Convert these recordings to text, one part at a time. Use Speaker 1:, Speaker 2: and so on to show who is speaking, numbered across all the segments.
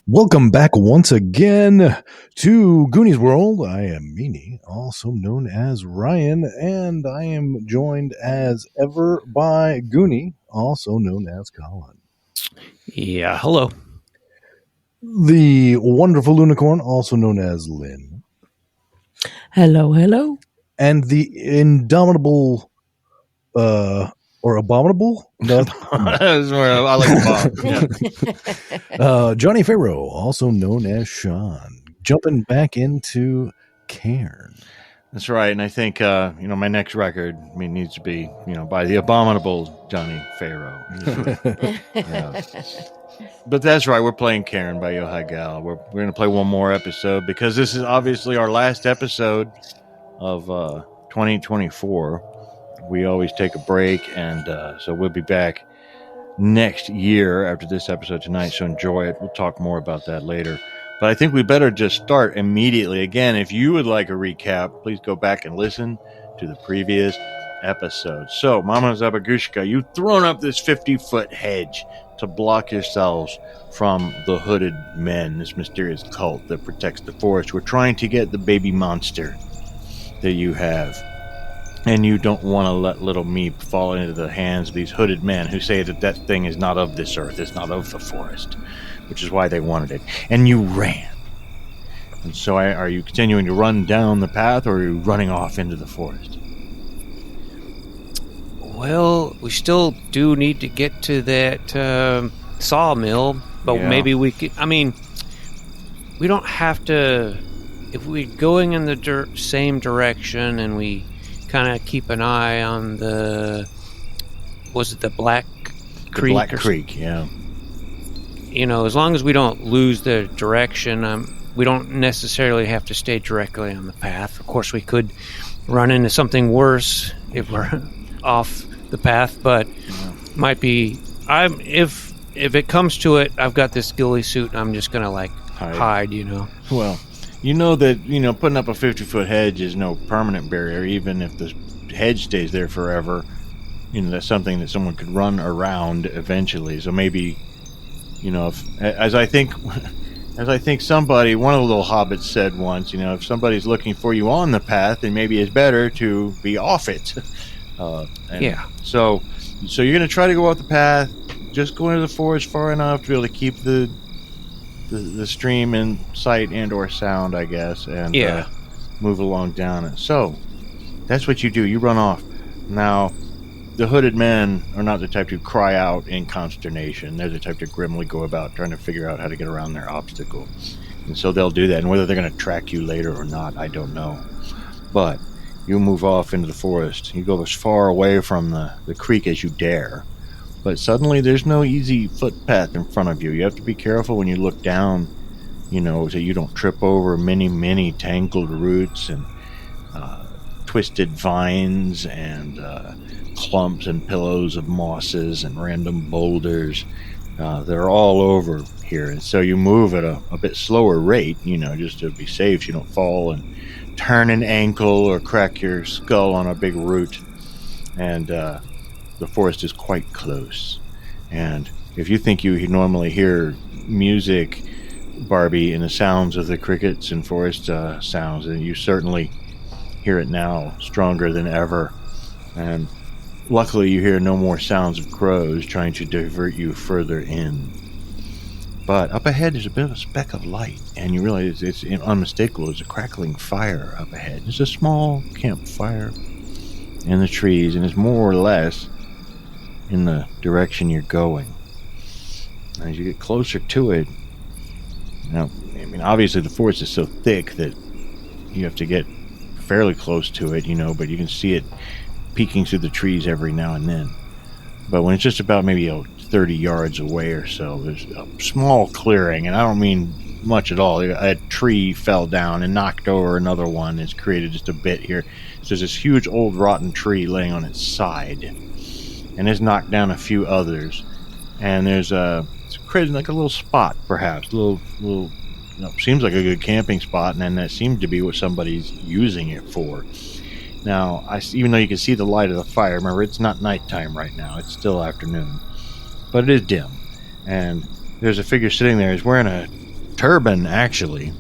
Speaker 1: Welcome back once again to Goonies World. I am Meanie, also known as Ryan, and I am joined as ever by Goonie, also known as Colin.
Speaker 2: Yeah, hello.
Speaker 1: The wonderful unicorn, also known as Lynn.
Speaker 3: Hello, hello.
Speaker 1: And the indomitable, or abominable? No.
Speaker 2: I like Bob.
Speaker 1: Johnny Farrow, also known as Sean, jumping back into Cairn.
Speaker 2: That's right, and I think my next record needs to be by the abominable Johnny Farrow. Yeah. But that's right, we're playing Cairn by Yohai Gal. We're going to play one more episode because this is obviously our last episode of 2024. We always take a break, and so we'll be back next year after this episode tonight, so enjoy it. We'll talk more about that later. But I think we better just start immediately. Again, if you would like a recap, please go back and listen to the previous episode. So, Mama Zabagushka, you've thrown up this 50-foot hedge to block yourselves from the hooded men, this mysterious cult that protects the forest. We're trying to get the baby monster that you have. And you don't want to let little me fall into the hands of these hooded men who say that that thing is not of this earth, it's not of the forest, which is why they wanted it. And you ran. And so are you continuing to run down the path, or are you running off into the forest?
Speaker 4: Well, we still do need to get to that sawmill, but maybe we could... we don't have to... If we're going in the same direction and we kind of keep an eye on the Black Creek?
Speaker 2: The Black Creek, yeah.
Speaker 4: As long as we don't lose the direction, we don't necessarily have to stay directly on the path. Of course, we could run into something worse if we're off the path, but might be... If it comes to it, I've got this ghillie suit, and I'm just going to, hide.
Speaker 2: Well... You know that, putting up a 50-foot hedge is no permanent barrier, even if the hedge stays there forever. That's something that someone could run around eventually. So maybe, as I think somebody, one of the little hobbits said once, if somebody's looking for you on the path, then maybe it's better to be off it.
Speaker 4: Yeah.
Speaker 2: So you're going to try to go off the path, just go into the forest far enough to be able to keep the stream in sight and or sound, I guess, and move along down it. So that's what you do. You run off. Now, the hooded men are not the type to cry out in consternation. They're the type to grimly go about trying to figure out how to get around their obstacle. And so they'll do that. And whether they're going to track you later or not, I don't know. But you move off into the forest. You go as far away from the creek as you dare. But suddenly there's no easy footpath in front of you. You have to be careful when you look down, so you don't trip over many, many tangled roots and twisted vines and clumps and pillows of mosses and random boulders. They're all over here. And so you move at a bit slower rate, just to be safe so you don't fall and turn an ankle or crack your skull on a big root. And the forest is quite close, and if you think you normally hear music, Barbi, in the sounds of the crickets and forest sounds, and you certainly hear it now stronger than ever. And luckily you hear no more sounds of crows trying to divert you further in. But up ahead there's a bit of a speck of light, and you realize it's unmistakable. There's a crackling fire up ahead. It's a small campfire in the trees, and it's more or less in the direction you're going. As you get closer to it, obviously the forest is so thick that you have to get fairly close to it, but you can see it peeking through the trees every now and then. But when it's just about maybe 30 yards away or so, there's a small clearing, and I don't mean much at all. A tree fell down and knocked over another one. It's created just a bit here. So there's this huge old rotten tree laying on its side, and it's knocked down a few others. And there's it's created like a little spot, perhaps, little. Seems like a good camping spot, and then that seems to be what somebody's using it for. Now, even though you can see the light of the fire, remember, it's not nighttime right now. It's still afternoon. But it is dim. And there's a figure sitting there. He's wearing a turban, actually.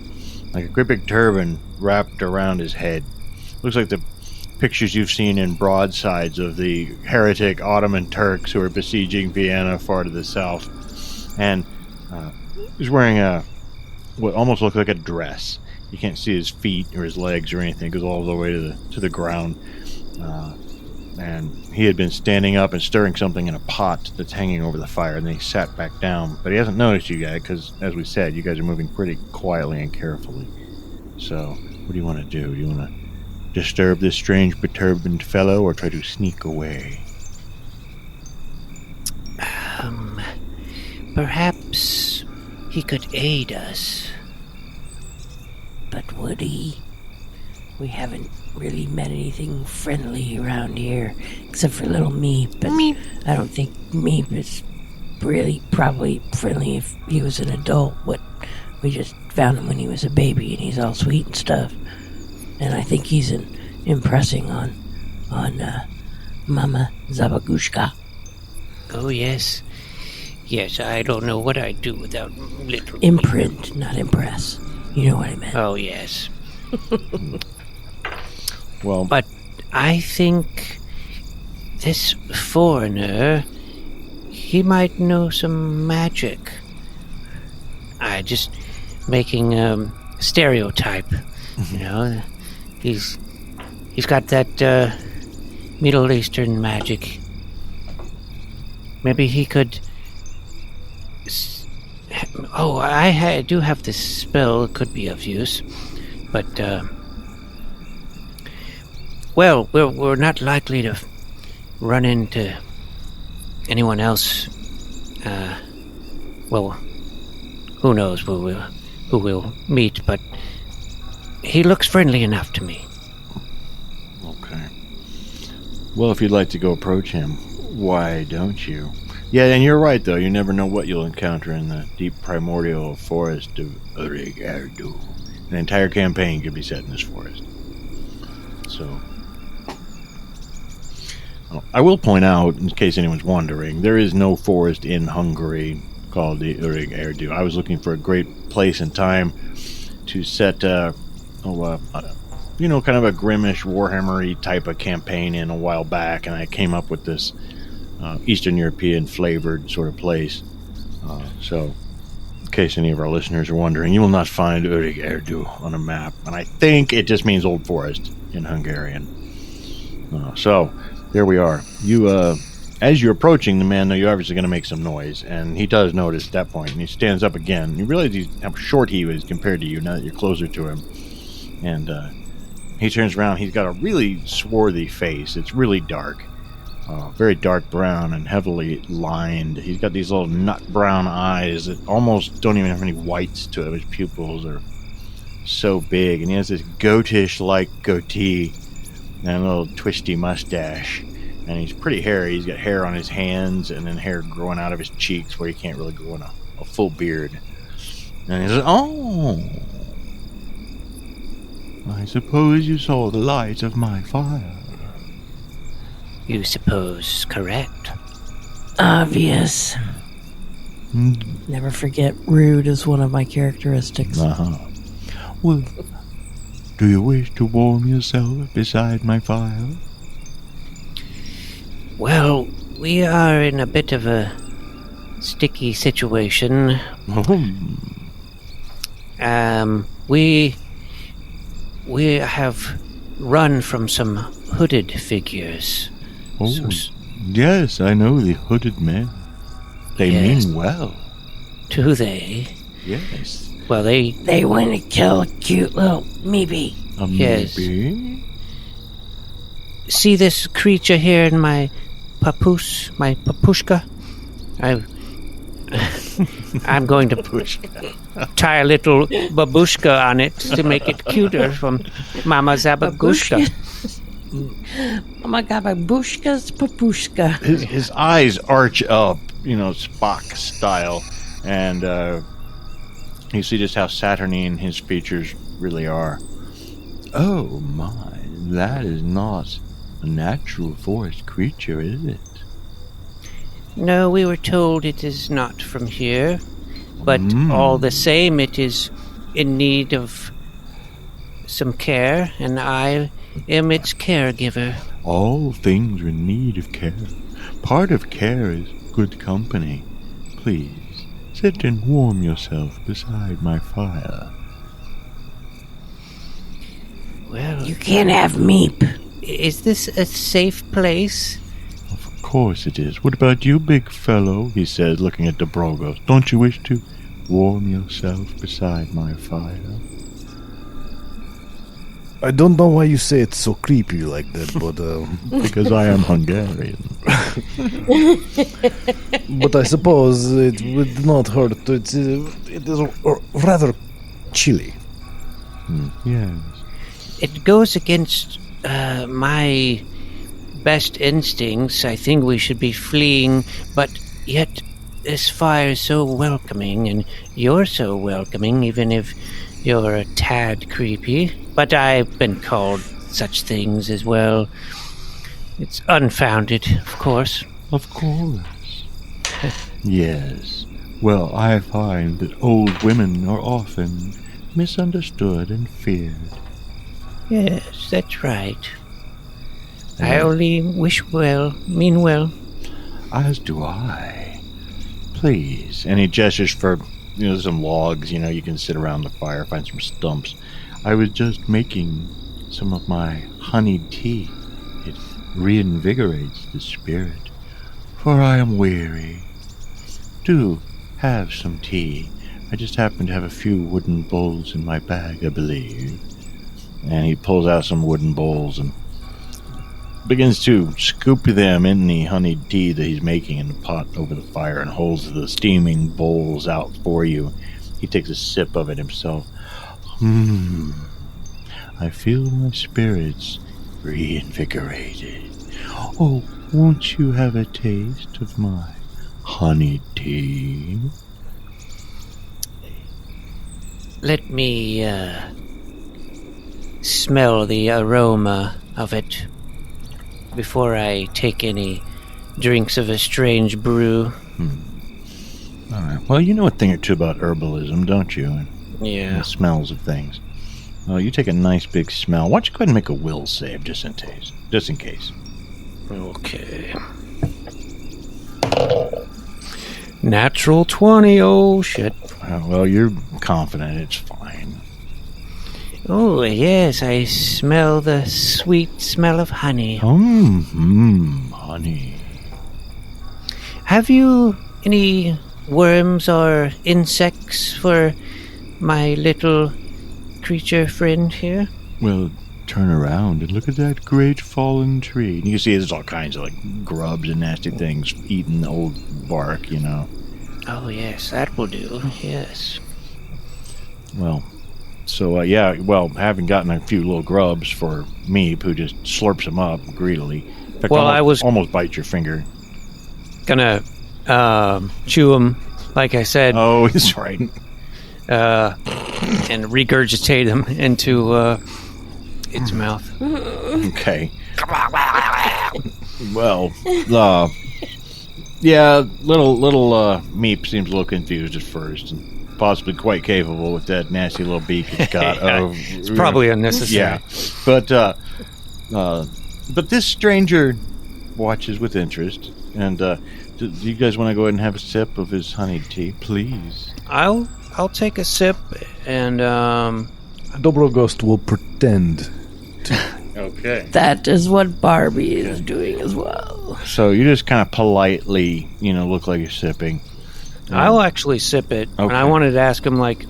Speaker 2: Like a great big turban wrapped around his head. Looks like the pictures you've seen in broadsides of the heretic Ottoman Turks who are besieging Vienna far to the south. And he's wearing what almost looks like a dress. You can't see his feet or his legs or anything. It goes all the way to the ground. And he had been standing up and stirring something in a pot that's hanging over the fire, and then he sat back down. But he hasn't noticed you guys because, as we said, you guys are moving pretty quietly and carefully. So, what do you want to do? Do you want to disturb this strange, perturbed fellow, or try to sneak away?
Speaker 3: Perhaps he could aid us. But would he? We haven't really met anything friendly around here, except for little Meep. But I don't think Meep is really probably friendly if he was an adult. We just found him when he was a baby, and he's all sweet and stuff. And I think he's impressing on Mama Zabagushka.
Speaker 4: Oh, yes. Yes, I don't know what I'd do without little...
Speaker 3: Imprint, not impress. You know what I meant.
Speaker 4: Oh, yes.
Speaker 2: Well,
Speaker 4: but I think this foreigner, he might know some magic. Just making a stereotype, you know. He's got that Middle Eastern magic. Maybe he could... Oh, I do have this spell. It could be of use. But, well, we're not likely to run into anyone else. Well, who knows who we'll meet, but he looks friendly enough to me.
Speaker 2: Okay. Well, if you'd like to go approach him, why don't you? Yeah, and you're right, though. You never know what you'll encounter in the deep primordial forest of Urig-Erdu. An entire campaign could be set in this forest. So, I will point out, in case anyone's wondering, there is no forest in Hungary called the Urig-Erdu. I was looking for a great place and time to set, kind of a Grimmish, Warhammer-y type of campaign in a while back, and I came up with this Eastern European flavored sort of place. So, in case any of our listeners are wondering, you will not find Urig-Erdu on a map. And I think it just means Old Forest in Hungarian. So, there we are. You, as you're approaching the man, though, you're obviously going to make some noise. And he does notice at that point, and he stands up again. You realize how short he is compared to you now that you're closer to him. And he turns around. He's got a really swarthy face. It's really dark. Very dark brown and heavily lined. He's got these little nut brown eyes that almost don't even have any whites to them. His pupils are so big. And he has this goatish-like goatee and a little twisty mustache. And he's pretty hairy. He's got hair on his hands and then hair growing out of his cheeks where he can't really grow in a full beard. And he says, "Oh, I suppose you saw the light of my fire."
Speaker 4: You suppose correct?
Speaker 3: Obvious. Never forget, rude is one of my characteristics.
Speaker 2: Well, do you wish to warm yourself beside my fire?
Speaker 4: Well, we are in a bit of a sticky situation. We have run from some hooded figures.
Speaker 2: Oh, yes, I know the hooded men. They mean well.
Speaker 4: Do they?
Speaker 2: Yes.
Speaker 4: Well,
Speaker 3: they want to kill a cute little Meepy.
Speaker 4: Yes.
Speaker 2: Maybe?
Speaker 4: See this creature here in my
Speaker 3: papoose, my papushka. I'm going to tie a little babushka on it to make it cuter from Mama Zabagushka.
Speaker 5: Mama Gababushka's papushka.
Speaker 2: His eyes arch up, Spock style, and you see just how Saturnine his features really are. Oh my, that is not a natural forest creature, is it?
Speaker 3: No, we were told it is not from here, but all the same, it is in need of some care, and I am its caregiver.
Speaker 2: All things are in need of care. Part of care is good company. Please, sit and warm yourself beside my fire.
Speaker 3: Well,
Speaker 5: You can't have meep.
Speaker 3: is this a safe place?
Speaker 2: Of course it is. What about you, big fellow? He said, looking at Dobrogost. Don't you wish to warm yourself beside my fire?
Speaker 1: I don't know why you say it so creepy like that, but
Speaker 2: Because I am Hungarian.
Speaker 1: but I suppose it would not hurt. It is rather chilly.
Speaker 2: Yes.
Speaker 3: It goes against my best instincts. I think we should be fleeing, but yet this fire is so welcoming, and you're so welcoming, even if you're a tad creepy. But I've been called such things as well. It's unfounded, of course.
Speaker 2: Of course. Yes. Well, I find that old women are often misunderstood and feared.
Speaker 3: Yes, that's right. I only mean well.
Speaker 2: As do I. Please. And he gestures for, some logs, you can sit around the fire, find some stumps. I was just making some of my honeyed tea. It reinvigorates the spirit, for I am weary. Do have some tea. I just happen to have a few wooden bowls in my bag, I believe. And he pulls out some wooden bowls and begins to scoop them in the honeyed tea that he's making in the pot over the fire and holds the steaming bowls out for you. He takes a sip of it himself. I feel my spirits reinvigorated. Oh, won't you have a taste of my honeyed tea?
Speaker 3: Let me smell the aroma of it before I take any drinks of a strange brew.
Speaker 2: All right. Well, you know a thing or two about herbalism, don't you? And
Speaker 3: Yeah.
Speaker 2: the smells of things. Well, you take a nice big smell. Why don't you go ahead and make a will save, just in case. Just in case.
Speaker 3: Okay. Natural 20. Oh, shit.
Speaker 2: Well, you're confident it's fine.
Speaker 3: Oh, yes, I smell the sweet smell of honey.
Speaker 2: Honey.
Speaker 3: Have you any worms or insects for my little creature friend here?
Speaker 2: Well, turn around and look at that great fallen tree. And you can see there's all kinds of grubs and nasty things eating the old bark,
Speaker 3: Oh, yes, that will do. Yes.
Speaker 2: Well, so, having gotten a few little grubs for Meep, who just slurps them up greedily. In fact,
Speaker 4: Well, I was-
Speaker 2: almost bites your finger.
Speaker 4: Gonna chew them, like I said,
Speaker 2: Oh, he's right.
Speaker 4: and regurgitate them into its mouth.
Speaker 2: Okay. Well, little Meep seems a little confused at first, and possibly quite capable with that nasty little beak it's got.
Speaker 4: It's probably unnecessary.
Speaker 2: Yeah, but this stranger watches with interest, and do you guys want to go ahead and have a sip of his honeyed tea, please?
Speaker 4: I'll take a sip, and
Speaker 1: Dobrogost will pretend.
Speaker 2: Okay.
Speaker 5: That is what Barbi is doing as well.
Speaker 2: So you just kind of politely, look like you're sipping.
Speaker 4: I'll actually sip it. And
Speaker 2: Okay.
Speaker 4: I wanted to ask him, like,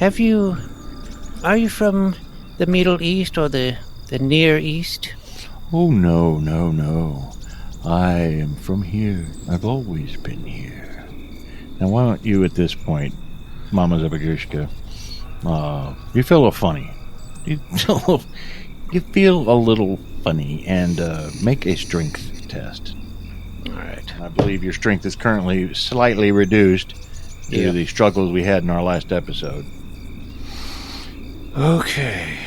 Speaker 3: Are you from the Middle East or the Near East?
Speaker 2: Oh, no. I am from here. I've always been here. Now, why don't you, at this point, Mama Zabagushka, you feel a little funny. You feel a little funny, and make a strength test.
Speaker 4: All right.
Speaker 2: I believe your strength is currently slightly reduced due to the struggles we had in our last episode.
Speaker 4: Okay.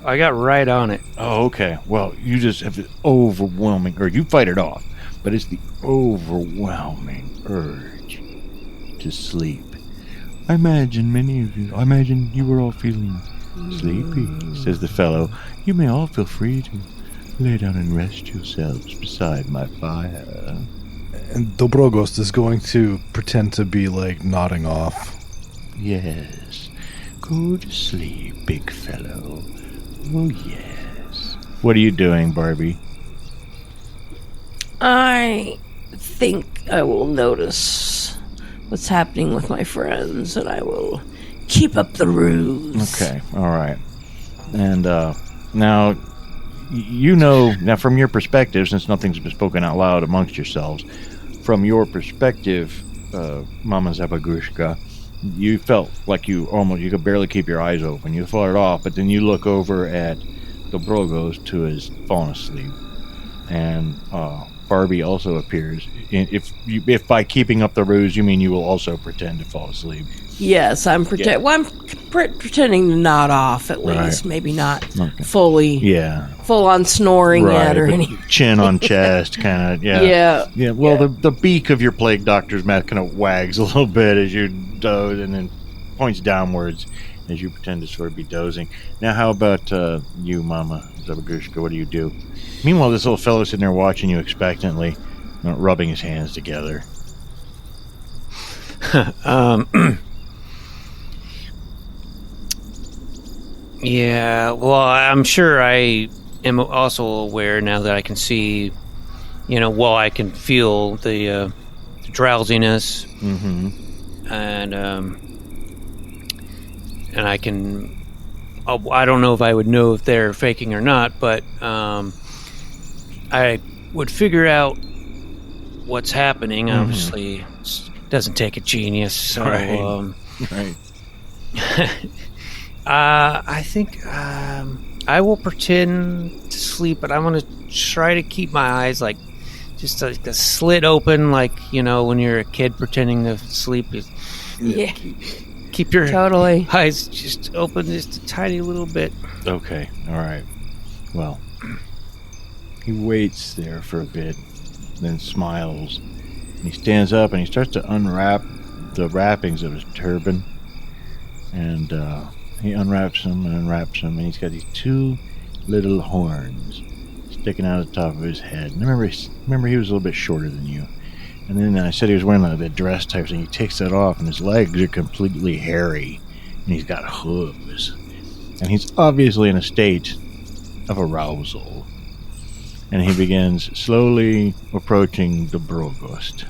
Speaker 4: I got right on it.
Speaker 2: Oh, okay. Well, you just have the overwhelming, or you fight it off, but it's the overwhelming urge to sleep. I imagine you were all feeling sleepy, says the fellow. You may all feel free to lay down and rest yourselves beside my fire.
Speaker 1: And Dobrogost is going to pretend to be, like, nodding off.
Speaker 2: Yes. Go to sleep, big fellow. Oh, yes. What are you doing, Barbi?
Speaker 5: I think I will notice what's happening with my friends, and I will keep up the ruse.
Speaker 2: Okay, all right. And now, now from your perspective, since nothing's been spoken out loud amongst yourselves, from your perspective, Mama Zabagushka, you felt like you could barely keep your eyes open. You fought it off, but then you look over at Dobrogost, who has fallen asleep, and Barbi also appears. If by keeping up the ruse you mean you will also pretend to fall asleep.
Speaker 5: Yes, I'm pretending. Well, I'm pretending to nod off at least.
Speaker 2: Right.
Speaker 5: Maybe not
Speaker 2: Okay.
Speaker 5: fully.
Speaker 2: Yeah.
Speaker 5: Full on snoring yet or
Speaker 2: but
Speaker 5: anything.
Speaker 2: chin on chest, kind of. Yeah.
Speaker 5: Yeah.
Speaker 2: Well, the beak of your plague doctor's mouth kind of wags a little bit as you doze, and then points downwards as you pretend to sort of be dozing. Now, how about you, Mama Zabagushka? What do you do? Meanwhile, this little fellow sitting there watching you expectantly, rubbing his hands together.
Speaker 4: Yeah, well, I'm sure I am also aware now that I can see, I can feel the drowsiness, and I can. I don't know if I would know if they're faking or not, but I would figure out what's happening. Obviously, it doesn't take a genius, so.
Speaker 2: Right.
Speaker 4: I think I will pretend to sleep, but I want to try to keep my eyes just like a slit open, like when you're a kid pretending to sleep.
Speaker 5: Yeah.
Speaker 4: Keep your
Speaker 5: Totally.
Speaker 4: eyes just open just a tiny little bit.
Speaker 2: Okay. All right. Well, he waits there for a bit, then smiles. And he stands up and he starts to unwrap the wrappings of his turban. And he unwraps them, and he's got these two little horns sticking out of the top of his head. And remember he was a little bit shorter than you. And then I said he was wearing the dress type thing. He takes that off, and his legs are completely hairy, and he's got hooves. And he's obviously in a state of arousal. And he begins slowly approaching the Dobrogost.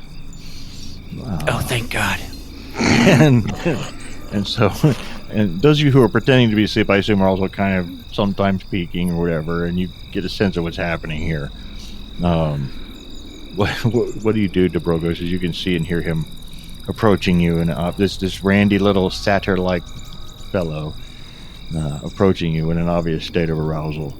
Speaker 4: Oh, thank God.
Speaker 2: And so, and those of you who are pretending to be asleep, I assume, are also kind of sometimes peeking or whatever, and you get a sense of what's happening here. What do you do, Dobrogost, as you can see and hear him approaching you, and this randy little satyr-like fellow approaching you in an obvious state of arousal?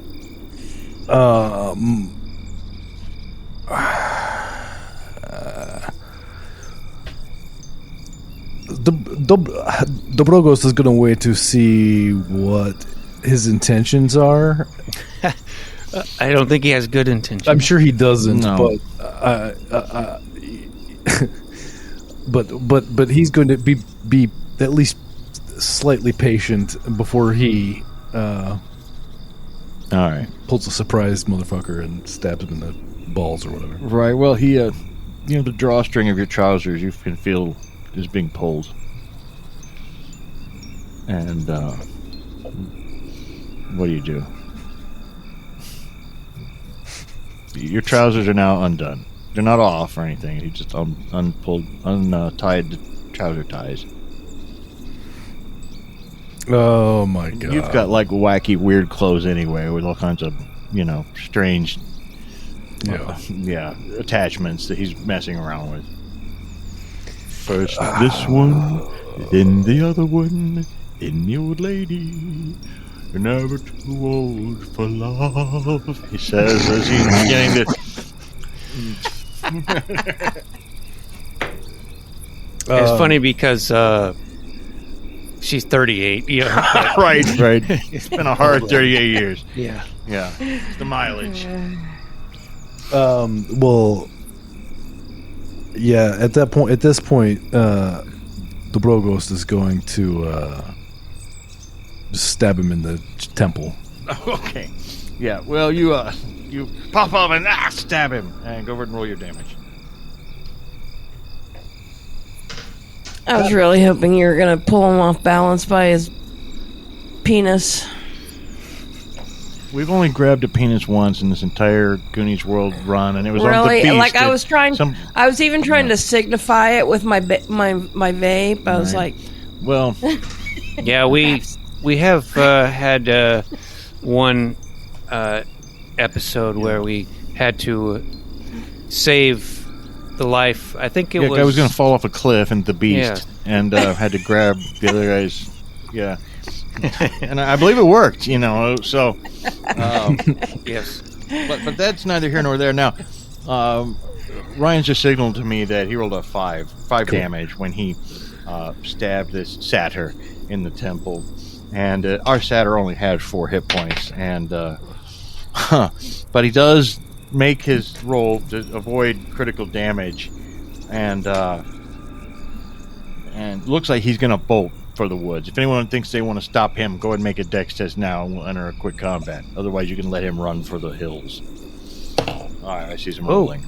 Speaker 1: Dobrogost is going to wait to see what his intentions are.
Speaker 4: I don't think he has good intentions.
Speaker 1: I'm sure he doesn't,
Speaker 2: No.
Speaker 1: but he's going to be at least slightly patient before he
Speaker 2: All right.
Speaker 1: pulls a surprise motherfucker and stabs him in the balls or whatever.
Speaker 2: Right. Well, he, the drawstring of your trousers, you can feel is being pulled. And, what do you do? Your trousers are now undone. They're not off or anything. He just untied the trouser ties.
Speaker 1: Oh my god!
Speaker 2: You've got like wacky, weird clothes anyway, with all kinds of, strange attachments that he's messing around with. First this one, then the other one, then the old lady. You're never too old for love, he says as he's beginning to...
Speaker 4: It's funny because she's 38. Yeah,
Speaker 2: right. It's been a hard 38 years.
Speaker 4: Yeah.
Speaker 2: It's the mileage.
Speaker 1: Well, yeah. At this point, Dobrogost is going to stab him in the temple.
Speaker 2: Okay. Yeah. Well, you pop up and stab him, and go over and roll your damage.
Speaker 5: I was really hoping you were going to pull him off balance by his penis.
Speaker 2: We've only grabbed a penis once in this entire Goonies World run, and it was on the
Speaker 5: Really?
Speaker 2: beast.
Speaker 5: Like I was trying. I was even trying to signify it with my vape. I was like,
Speaker 2: well,
Speaker 4: Yeah, we have had one episode where we had to save the life. I think it was...
Speaker 2: guy was going to fall off a cliff into the beast, and had to grab the other guy's... Yeah. And I believe it worked, so...
Speaker 4: Yes.
Speaker 2: But that's neither here nor there. Now, Ryan's just signaled to me that he rolled a 5 damage when he stabbed this satyr in the temple. And our satyr only had 4 hit points. And but he does make his roll to avoid critical damage. And looks like he's going to bolt for the woods. If anyone thinks they want to stop him, go ahead and make a dex test now, and we'll enter a quick combat. Otherwise, you can let him run for the hills. All right, I see some rolling.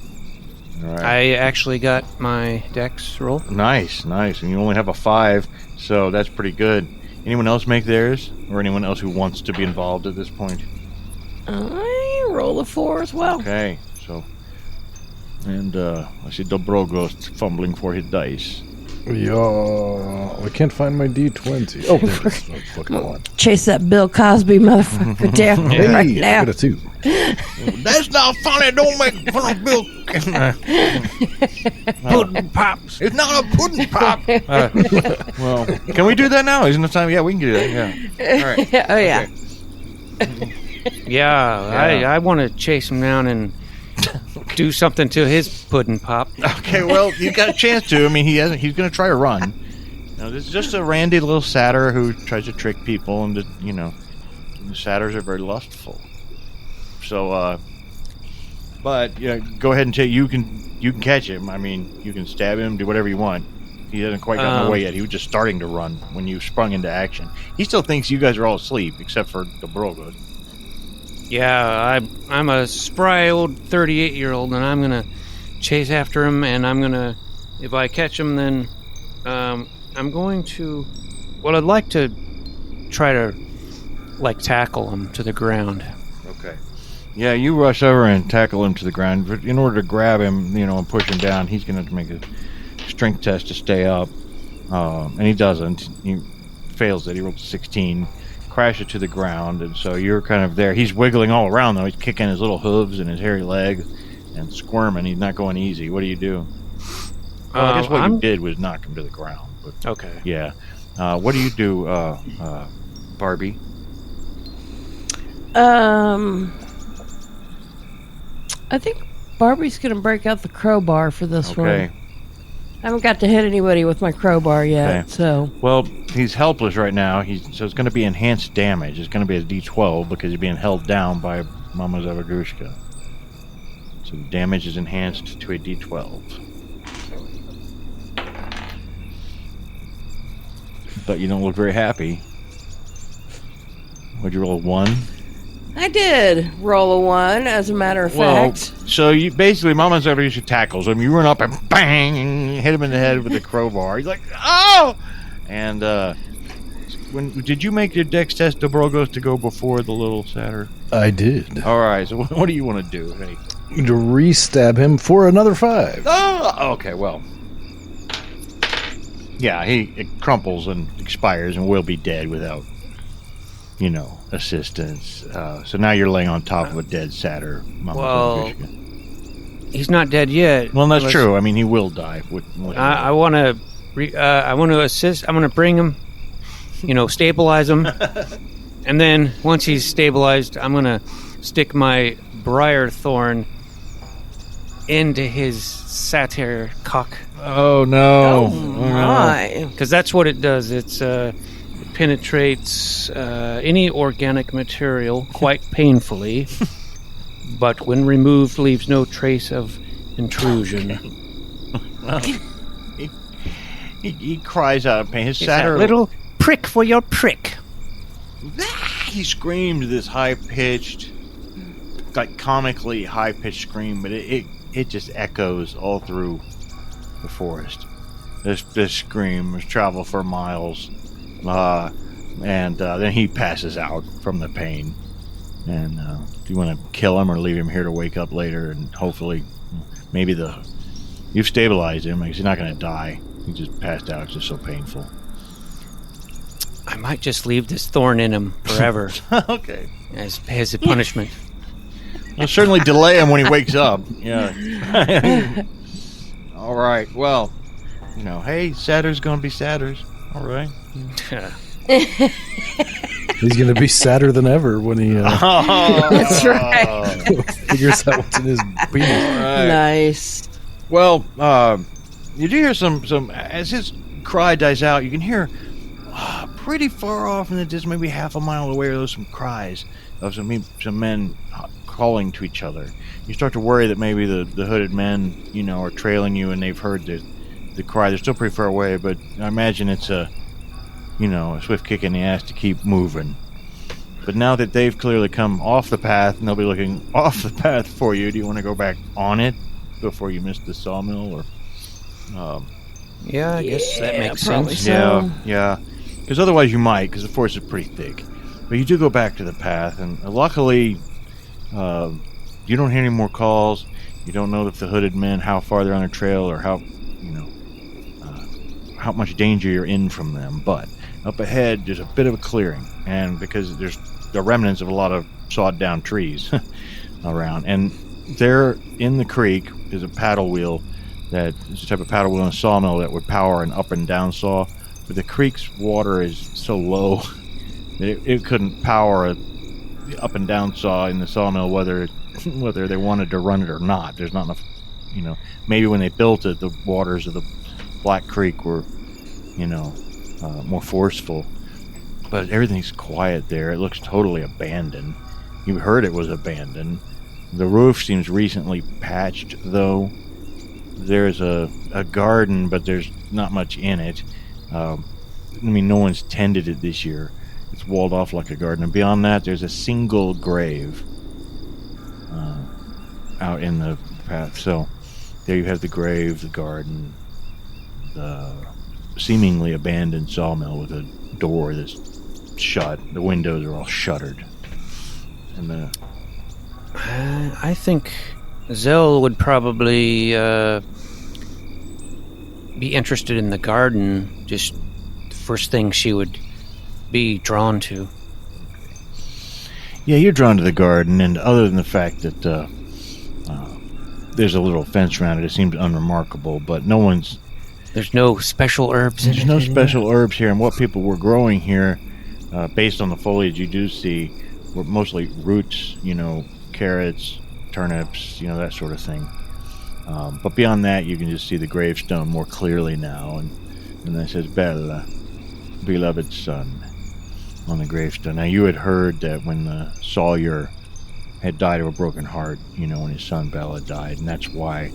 Speaker 2: All right.
Speaker 4: I actually got my dex roll.
Speaker 2: Nice. And you only have a 5, so that's pretty good. Anyone else make theirs? Or anyone else who wants to be involved at this point?
Speaker 5: I roll a 4 as well.
Speaker 2: Okay, so... And I see Dobrogost fumbling for his dice.
Speaker 1: Yeah, I can't find my D20. Oh, there it is. Oh, fucking on.
Speaker 5: Chase that Bill Cosby motherfucker down right
Speaker 1: Hey,
Speaker 5: now.
Speaker 1: I got a 2.
Speaker 2: That's not funny. Don't make fun of Bill.
Speaker 4: Pudding pops.
Speaker 2: It's not a pudding pop. Well, can we do that now? Isn't it time? Yeah, we can do that. Yeah. All right.
Speaker 5: Oh yeah.
Speaker 4: Yeah, I want to chase him down and do something to his pudding pop.
Speaker 2: Okay, well, you got a chance to. I mean, he hasn't. He's going to try to run. This is just a randy little satyr who tries to trick people, and the satyrs are very lustful. So, but go ahead and you can catch him. I mean, you can stab him, do whatever you want. He hasn't quite gotten away yet. He was just starting to run when you sprung into action. He still thinks you guys are all asleep, except for Dobrogost.
Speaker 4: Yeah, I'm a spry old 38-year-old, and I'm gonna chase after him, and I'm gonna, if I catch him, then I'm going to, well, I'd like to try to, tackle him to the ground.
Speaker 2: Okay. Yeah, you rush over and tackle him to the ground. But in order to grab him, and push him down, he's going to have to make a strength test to stay up. And he doesn't. He fails it. He rolls a 16. Crashes to the ground, and so you're kind of there. He's wiggling all around, though. He's kicking his little hooves and his hairy legs and squirming. He's not going easy. What do you do? Well, I guess what you did was knock him to the ground. But,
Speaker 4: okay.
Speaker 2: Yeah. What do you do, Barbi?
Speaker 5: I think Barbie's gonna break out the crowbar for this one.
Speaker 2: Okay.
Speaker 5: I haven't got to hit anybody with my crowbar yet,
Speaker 2: Okay.
Speaker 5: so...
Speaker 2: Well, he's helpless right now. So it's going to be enhanced damage. It's going to be a D12 because he's being held down by Mama Zavagushka. So the damage is enhanced to a D12. But you don't look very happy. Would you roll a 1?
Speaker 5: I did roll a 1, as a matter of fact.
Speaker 2: So you basically, Mama Zavagushka tackles him. You run up and bang, and hit him in the head with a crowbar. He's like, oh! And did you make your dex test, Dobrogost, to go before the little satyr?
Speaker 1: I did.
Speaker 2: All right. So what do you want to do? Hey.
Speaker 1: To re-stab him for another 5.
Speaker 2: Oh, okay. Well, yeah, it crumples and expires and will be dead without, assistance. So now you're laying on top of a dead satyr. Mama Zavagushka.
Speaker 4: He's not dead yet.
Speaker 2: Well, that's true. I mean, he will die.
Speaker 4: I want to. I want to assist. I'm going to bring him. Stabilize him, and then once he's stabilized, I'm going to stick my briar thorn into his satyr cock.
Speaker 2: Oh no!
Speaker 5: Oh my!
Speaker 4: Because that's what it does. It penetrates any organic material quite painfully, but when removed, leaves no trace of intrusion.
Speaker 2: Well, he cries out of pain. His
Speaker 4: It's
Speaker 2: satyr
Speaker 4: that little prick for your prick.
Speaker 2: He screamed this high-pitched, like comically high-pitched scream, but it just echoes all through the forest. This scream has traveled for miles, and then he passes out from the pain. And do you want to kill him or leave him here to wake up later and hopefully maybe you've stabilized him because he's not going to die. He just passed out. It's just so painful.
Speaker 4: I might just leave this thorn in him forever.
Speaker 2: Okay.
Speaker 4: As a punishment.
Speaker 2: We'll certainly delay him when he wakes up. Yeah. All right. Well, hey, Satyr's going to be Satyrs. All right.
Speaker 1: He's going to be sadder than ever when he
Speaker 5: That's right.
Speaker 1: figures out what's in his penis.
Speaker 2: Right.
Speaker 5: Nice.
Speaker 2: Well, you do hear some as his cry dies out. You can hear pretty far off in the distance, maybe half a mile away, there's some cries of some men calling to each other. You start to worry that maybe the hooded men, are trailing you and they've heard the cry. They're still pretty far away, but I imagine it's a swift kick in the ass to keep moving. But now that they've clearly come off the path and they'll be looking off the path for you, do you want to go back on it before you miss the sawmill? Or
Speaker 4: Yeah, I guess that makes
Speaker 5: probably
Speaker 4: sense.
Speaker 5: so.
Speaker 2: Yeah. Because otherwise you might, because the forest is pretty thick. But you do go back to the path, and luckily you don't hear any more calls. You don't know if the hooded men, how far they're on a trail, or how much danger you're in from them. But up ahead, there's a bit of a clearing, and because there's the remnants of a lot of sawed down trees around, and there in the creek is a paddle wheel that is a type of paddle wheel in a sawmill that would power an up and down saw. But the creek's water is so low that it couldn't power the up and down saw in the sawmill, whether they wanted to run it or not. There's not enough, maybe when they built it, the waters of the Black Creek were, more forceful. But everything's quiet there. It looks totally abandoned. You heard it was abandoned. The roof seems recently patched, though. There's a garden, but there's not much in it. No one's tended it this year. It's walled off like a garden. And beyond that, there's a single grave out in the path. So there you have the grave, the garden, the seemingly abandoned sawmill with a door that's shut. The windows are all shuttered. And
Speaker 4: I think Zell would probably be interested in the garden. Just the first thing she would be drawn to.
Speaker 2: Yeah, you're drawn to the garden, and other than the fact that there's a little fence around it, it seems unremarkable, but
Speaker 4: There's no special herbs in it.
Speaker 2: There's no special herbs here, and what people were growing here, based on the foliage you do see, were mostly roots, carrots, turnips, that sort of thing. But beyond that, you can just see the gravestone more clearly now, and that says Bella, beloved son, on the gravestone. Now, you had heard that when the Sawyer had died of a broken heart, when his son Bella died, and that's why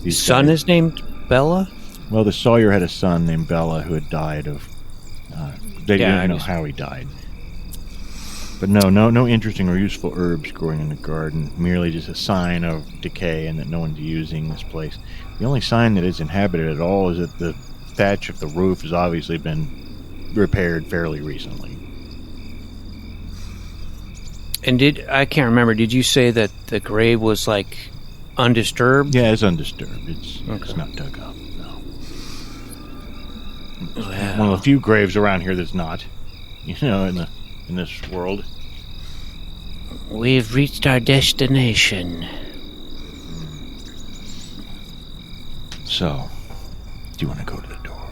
Speaker 4: His son is named Bella?
Speaker 2: Well, the Sawyer had a son named Bella who had died of... they didn't know how he died. But no interesting or useful herbs growing in the garden. Merely just a sign of decay and that no one's using this place. The only sign that it's inhabited at all is that the thatch of the roof has obviously been repaired fairly recently.
Speaker 4: And I can't remember, did you say that the grave was, undisturbed?
Speaker 2: Yeah, it's undisturbed. It's not dug up, no. It's one of the few graves around here that's not, in this world.
Speaker 3: We've reached our destination.
Speaker 2: So, do you want to go to the door?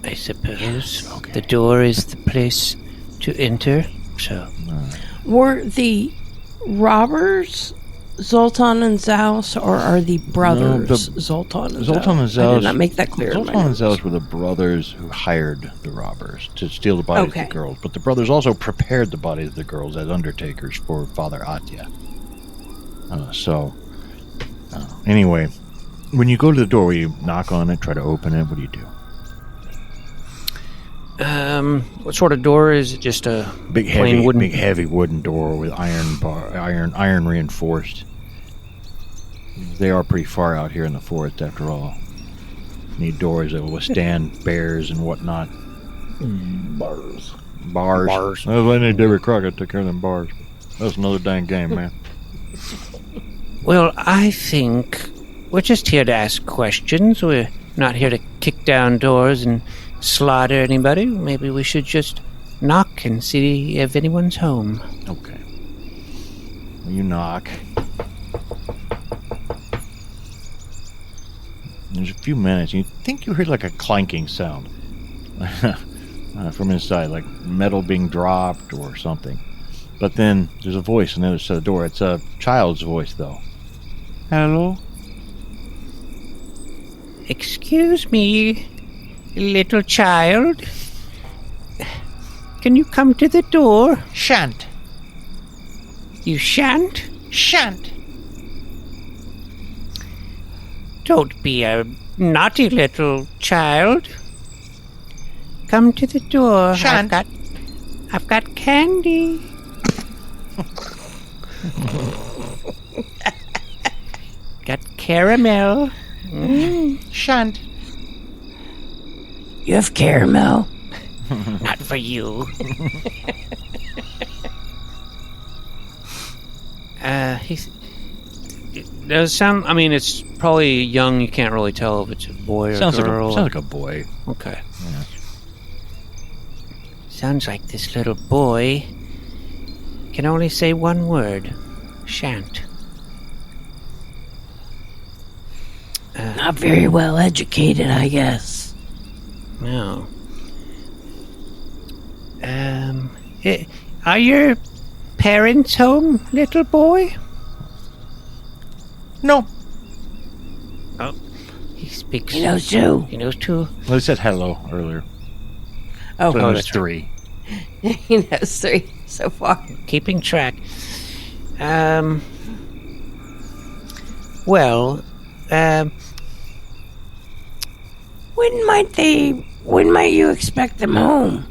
Speaker 4: I suppose.
Speaker 2: Okay.
Speaker 4: The door is the place to enter, so...
Speaker 5: Were the robbers Zoltan and Zaus, or are the brothers Zoltan and Zaus?
Speaker 2: Zoltan and
Speaker 5: I
Speaker 2: Zaus.
Speaker 5: did not make that clear.
Speaker 2: Zoltan and Zaus were the brothers who hired the robbers to steal the bodies of the girls. But the brothers also prepared the bodies of the girls as undertakers for Father Atya. Anyway, when you go to the door, you knock on it, try to open it. What do you do?
Speaker 4: What sort of door is it? Just a
Speaker 2: Big heavy wooden door with iron reinforced. They are pretty far out here in the forest, after all. Need doors that will withstand bears and whatnot.
Speaker 1: Bars.
Speaker 2: That's why I need David Crockett to take care of them bars. That's another dang game, man.
Speaker 4: Well, I think we're just here to ask questions. We're not here to kick down doors and slaughter anybody. Maybe we should just knock and see if anyone's home.
Speaker 2: Okay. Well, you knock. There's a few minutes, and you think you heard like a clanking sound from inside, like metal being dropped or something. But then there's a voice on the other side of the door. It's a child's voice, though. Hello?
Speaker 4: Excuse me, little child. Can you come to the door?
Speaker 3: Shan't.
Speaker 4: You shan't?
Speaker 3: Shan't.
Speaker 4: Don't be a naughty little child. Come to the door.
Speaker 3: Shan't.
Speaker 4: I've got candy. Got caramel.
Speaker 3: Shan't. You have caramel.
Speaker 4: Not for you. It does sound. I mean, it's probably young. You can't really tell if it's a boy or girl.
Speaker 2: Sounds like a boy.
Speaker 4: Okay.
Speaker 2: Yeah.
Speaker 4: Sounds like this little boy can only say one word. Shan't.
Speaker 5: Not very well educated, I guess.
Speaker 4: No. Are your parents home, little boy?
Speaker 3: No.
Speaker 4: Oh, he speaks.
Speaker 5: He knows too.
Speaker 4: He knows too.
Speaker 2: Well, he said hello earlier.
Speaker 5: Oh,
Speaker 2: So there's
Speaker 4: that's
Speaker 2: three.
Speaker 5: he knows three so far.
Speaker 4: Keeping track. Well,
Speaker 5: When might you expect them home?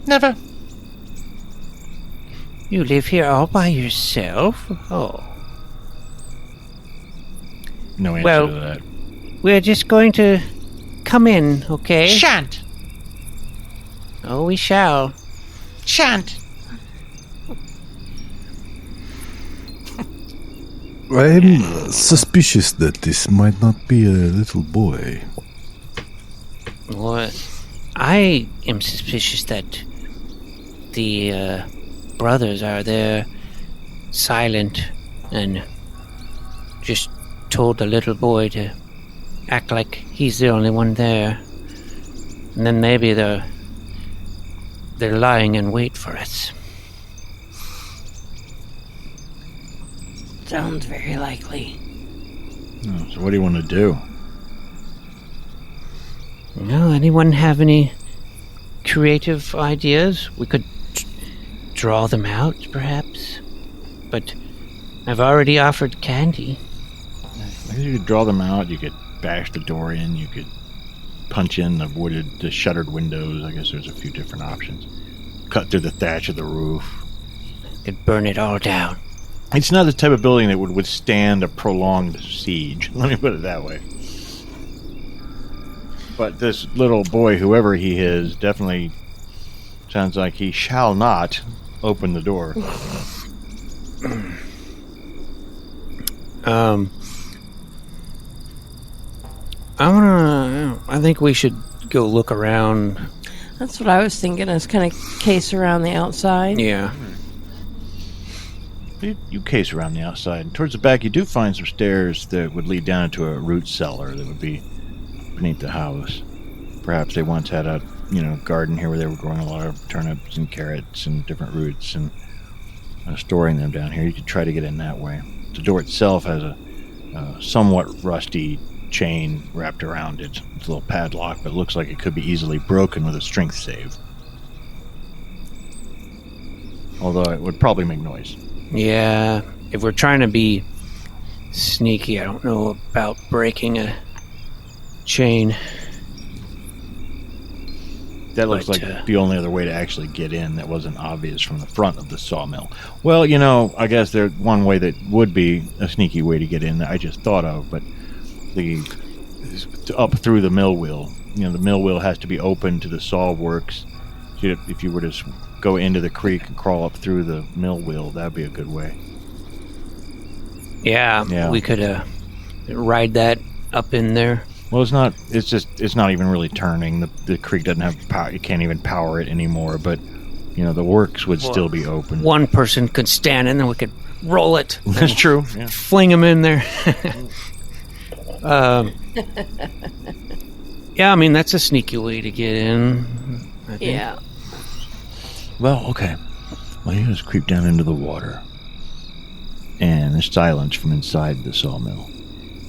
Speaker 3: Never.
Speaker 4: you live here all by yourself? Oh.
Speaker 2: No answer
Speaker 4: Well-
Speaker 2: to that.
Speaker 4: We're just going to come in, okay?
Speaker 3: Shan't.
Speaker 4: Oh, we shall.
Speaker 3: Shan't.
Speaker 1: I'm suspicious that this might not be a little boy.
Speaker 4: Well, I am suspicious that the brothers are there silent and just told the little boy to act like he's the only one there. And then maybe they're lying in wait for us.
Speaker 5: Sounds very likely.
Speaker 2: So what do you want to do?
Speaker 4: No, anyone have any creative ideas? We could draw them out, perhaps. But I've already offered candy.
Speaker 2: I guess you could draw them out. You could bash the door in. You could punch in the shuttered windows. I guess there's a few different options. Cut through the thatch of the roof.
Speaker 4: Could burn it all down.
Speaker 2: It's not the type of building that would withstand a prolonged siege. Let me put it that way. But this little boy, whoever he is, definitely sounds like he shall not open the door.
Speaker 4: I think we should go look around.
Speaker 5: That's what I was thinking, is kind of case around the outside.
Speaker 4: Yeah.
Speaker 2: you case around the outside, and towards the back you do find some stairs that would lead down into a root cellar that would be beneath the house. Perhaps they once had a garden here where they were growing a lot of turnips and carrots and different roots and storing them down here. You could try to get in that way. The door itself has a somewhat rusty chain wrapped around it. It's a little padlock, but it looks like it could be easily broken with a strength save. Although it would probably make noise.
Speaker 4: Yeah, if we're trying to be sneaky, I don't know about breaking a chain.
Speaker 2: That looks like the only other way to actually get in that wasn't obvious from the front of the sawmill. Well, I guess there's one way that would be a sneaky way to get in that I just thought of, but up through the mill wheel. The mill wheel has to be open to the saw works. If you were to go into the creek and crawl up through the mill wheel, that'd be a good way.
Speaker 4: Yeah. We could ride that up in there.
Speaker 2: Well, it's not even really turning. The creek doesn't have power. You can't even power it anymore, but the works would still be open.
Speaker 4: One person could stand in and we could roll it.
Speaker 2: That's true. Yeah.
Speaker 4: Fling them in there. Yeah, I mean, that's a sneaky way to get in, I think.
Speaker 5: Yeah.
Speaker 2: Well, okay. Well, you just creep down into the water. And there's silence from inside the sawmill.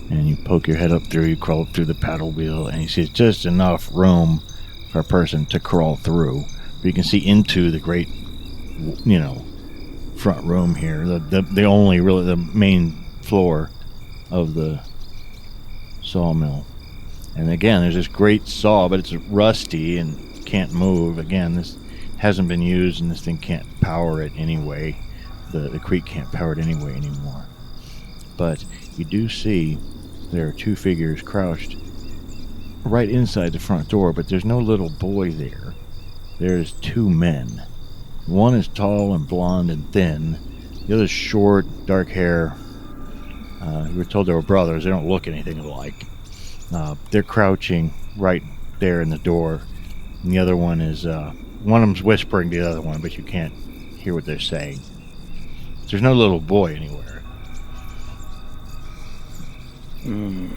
Speaker 2: And you poke your head up through, you crawl up through the paddle wheel, and you see it's just enough room for a person to crawl through. But you can see into the great, front room here. The main floor of the sawmill. And again, there's this great saw, but it's rusty and can't move. Again, this hasn't been used, and this thing can't power it anyway. The creek can't power it anyway anymore. But you do see there are two figures crouched right inside the front door, but there's no little boy there. There's two men. One is tall and blonde and thin. The other's short, dark hair. We were told they were brothers. They don't look anything alike. They're crouching right there in the door. And the other one is... one of them's whispering to the other one, but you can't hear what they're saying. There's no little boy anywhere. And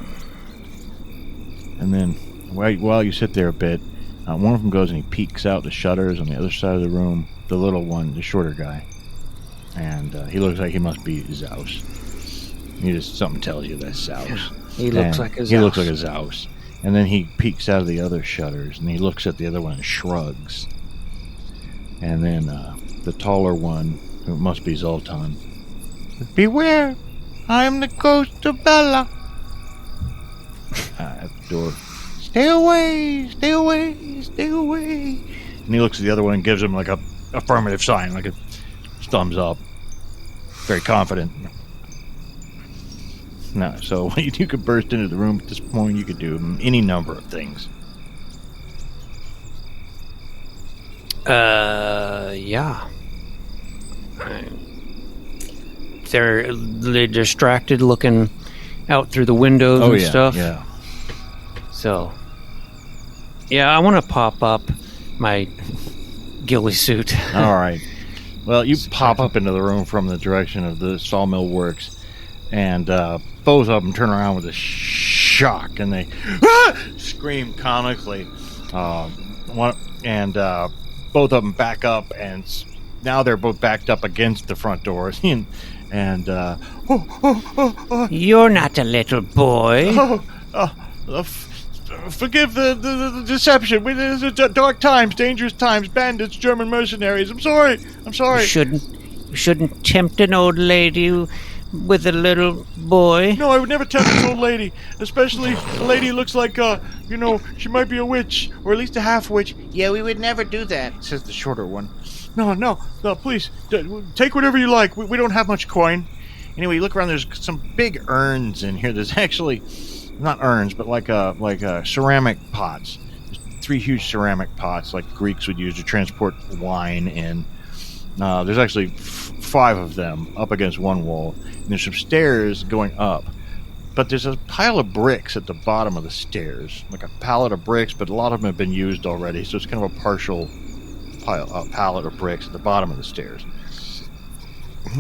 Speaker 2: then, while you sit there a bit, one of them goes and he peeks out the shutters on the other side of the room. The little one, the shorter guy. And he looks like he must be Zaus. Something tells you that's Zaus.
Speaker 4: He looks like a Zaus.
Speaker 2: He looks like a Zaus. And then he peeks out of the other shutters, and he looks at the other one and shrugs. And then the taller one, who must be Zoltan. Beware! I am the ghost of Bella. At the door. Stay away! Stay away! Stay away! And he looks at the other one and gives him like a affirmative sign, like a thumbs up. Very confident. No, so you could burst into the room at this point. You could do any number of things.
Speaker 4: Yeah. They're distracted looking out through the windows and stuff.
Speaker 2: Yeah.
Speaker 4: So, yeah, I want to pop up my ghillie suit.
Speaker 2: All right. Well, you pop up into the room from the direction of the sawmill works, and both of them turn around with a shock, and they scream comically. Both of them back up, and now they're both backed up against the front doors.
Speaker 4: You're not a little boy.
Speaker 2: Forgive the deception. It's dark times, dangerous times, bandits, German mercenaries. I'm sorry.
Speaker 4: You shouldn't tempt an old lady with a little boy.
Speaker 2: No, I would never tempt this old lady, especially a lady who looks like, she might be a witch, or at least a half-witch.
Speaker 6: Yeah, we would never do that, says the shorter one.
Speaker 2: No, please, take whatever you like. We don't have much coin. Anyway, you look around, there's some big urns in here. There's actually, not urns, but like ceramic pots. There's 3 huge ceramic pots, like Greeks would use to transport wine in. There's actually 5 of them up against one wall. And there's some stairs going up. But there's a pile of bricks at the bottom of the stairs. Like a pallet of bricks, but a lot of them have been used already. So it's kind of a partial pallet of bricks at the bottom of the stairs.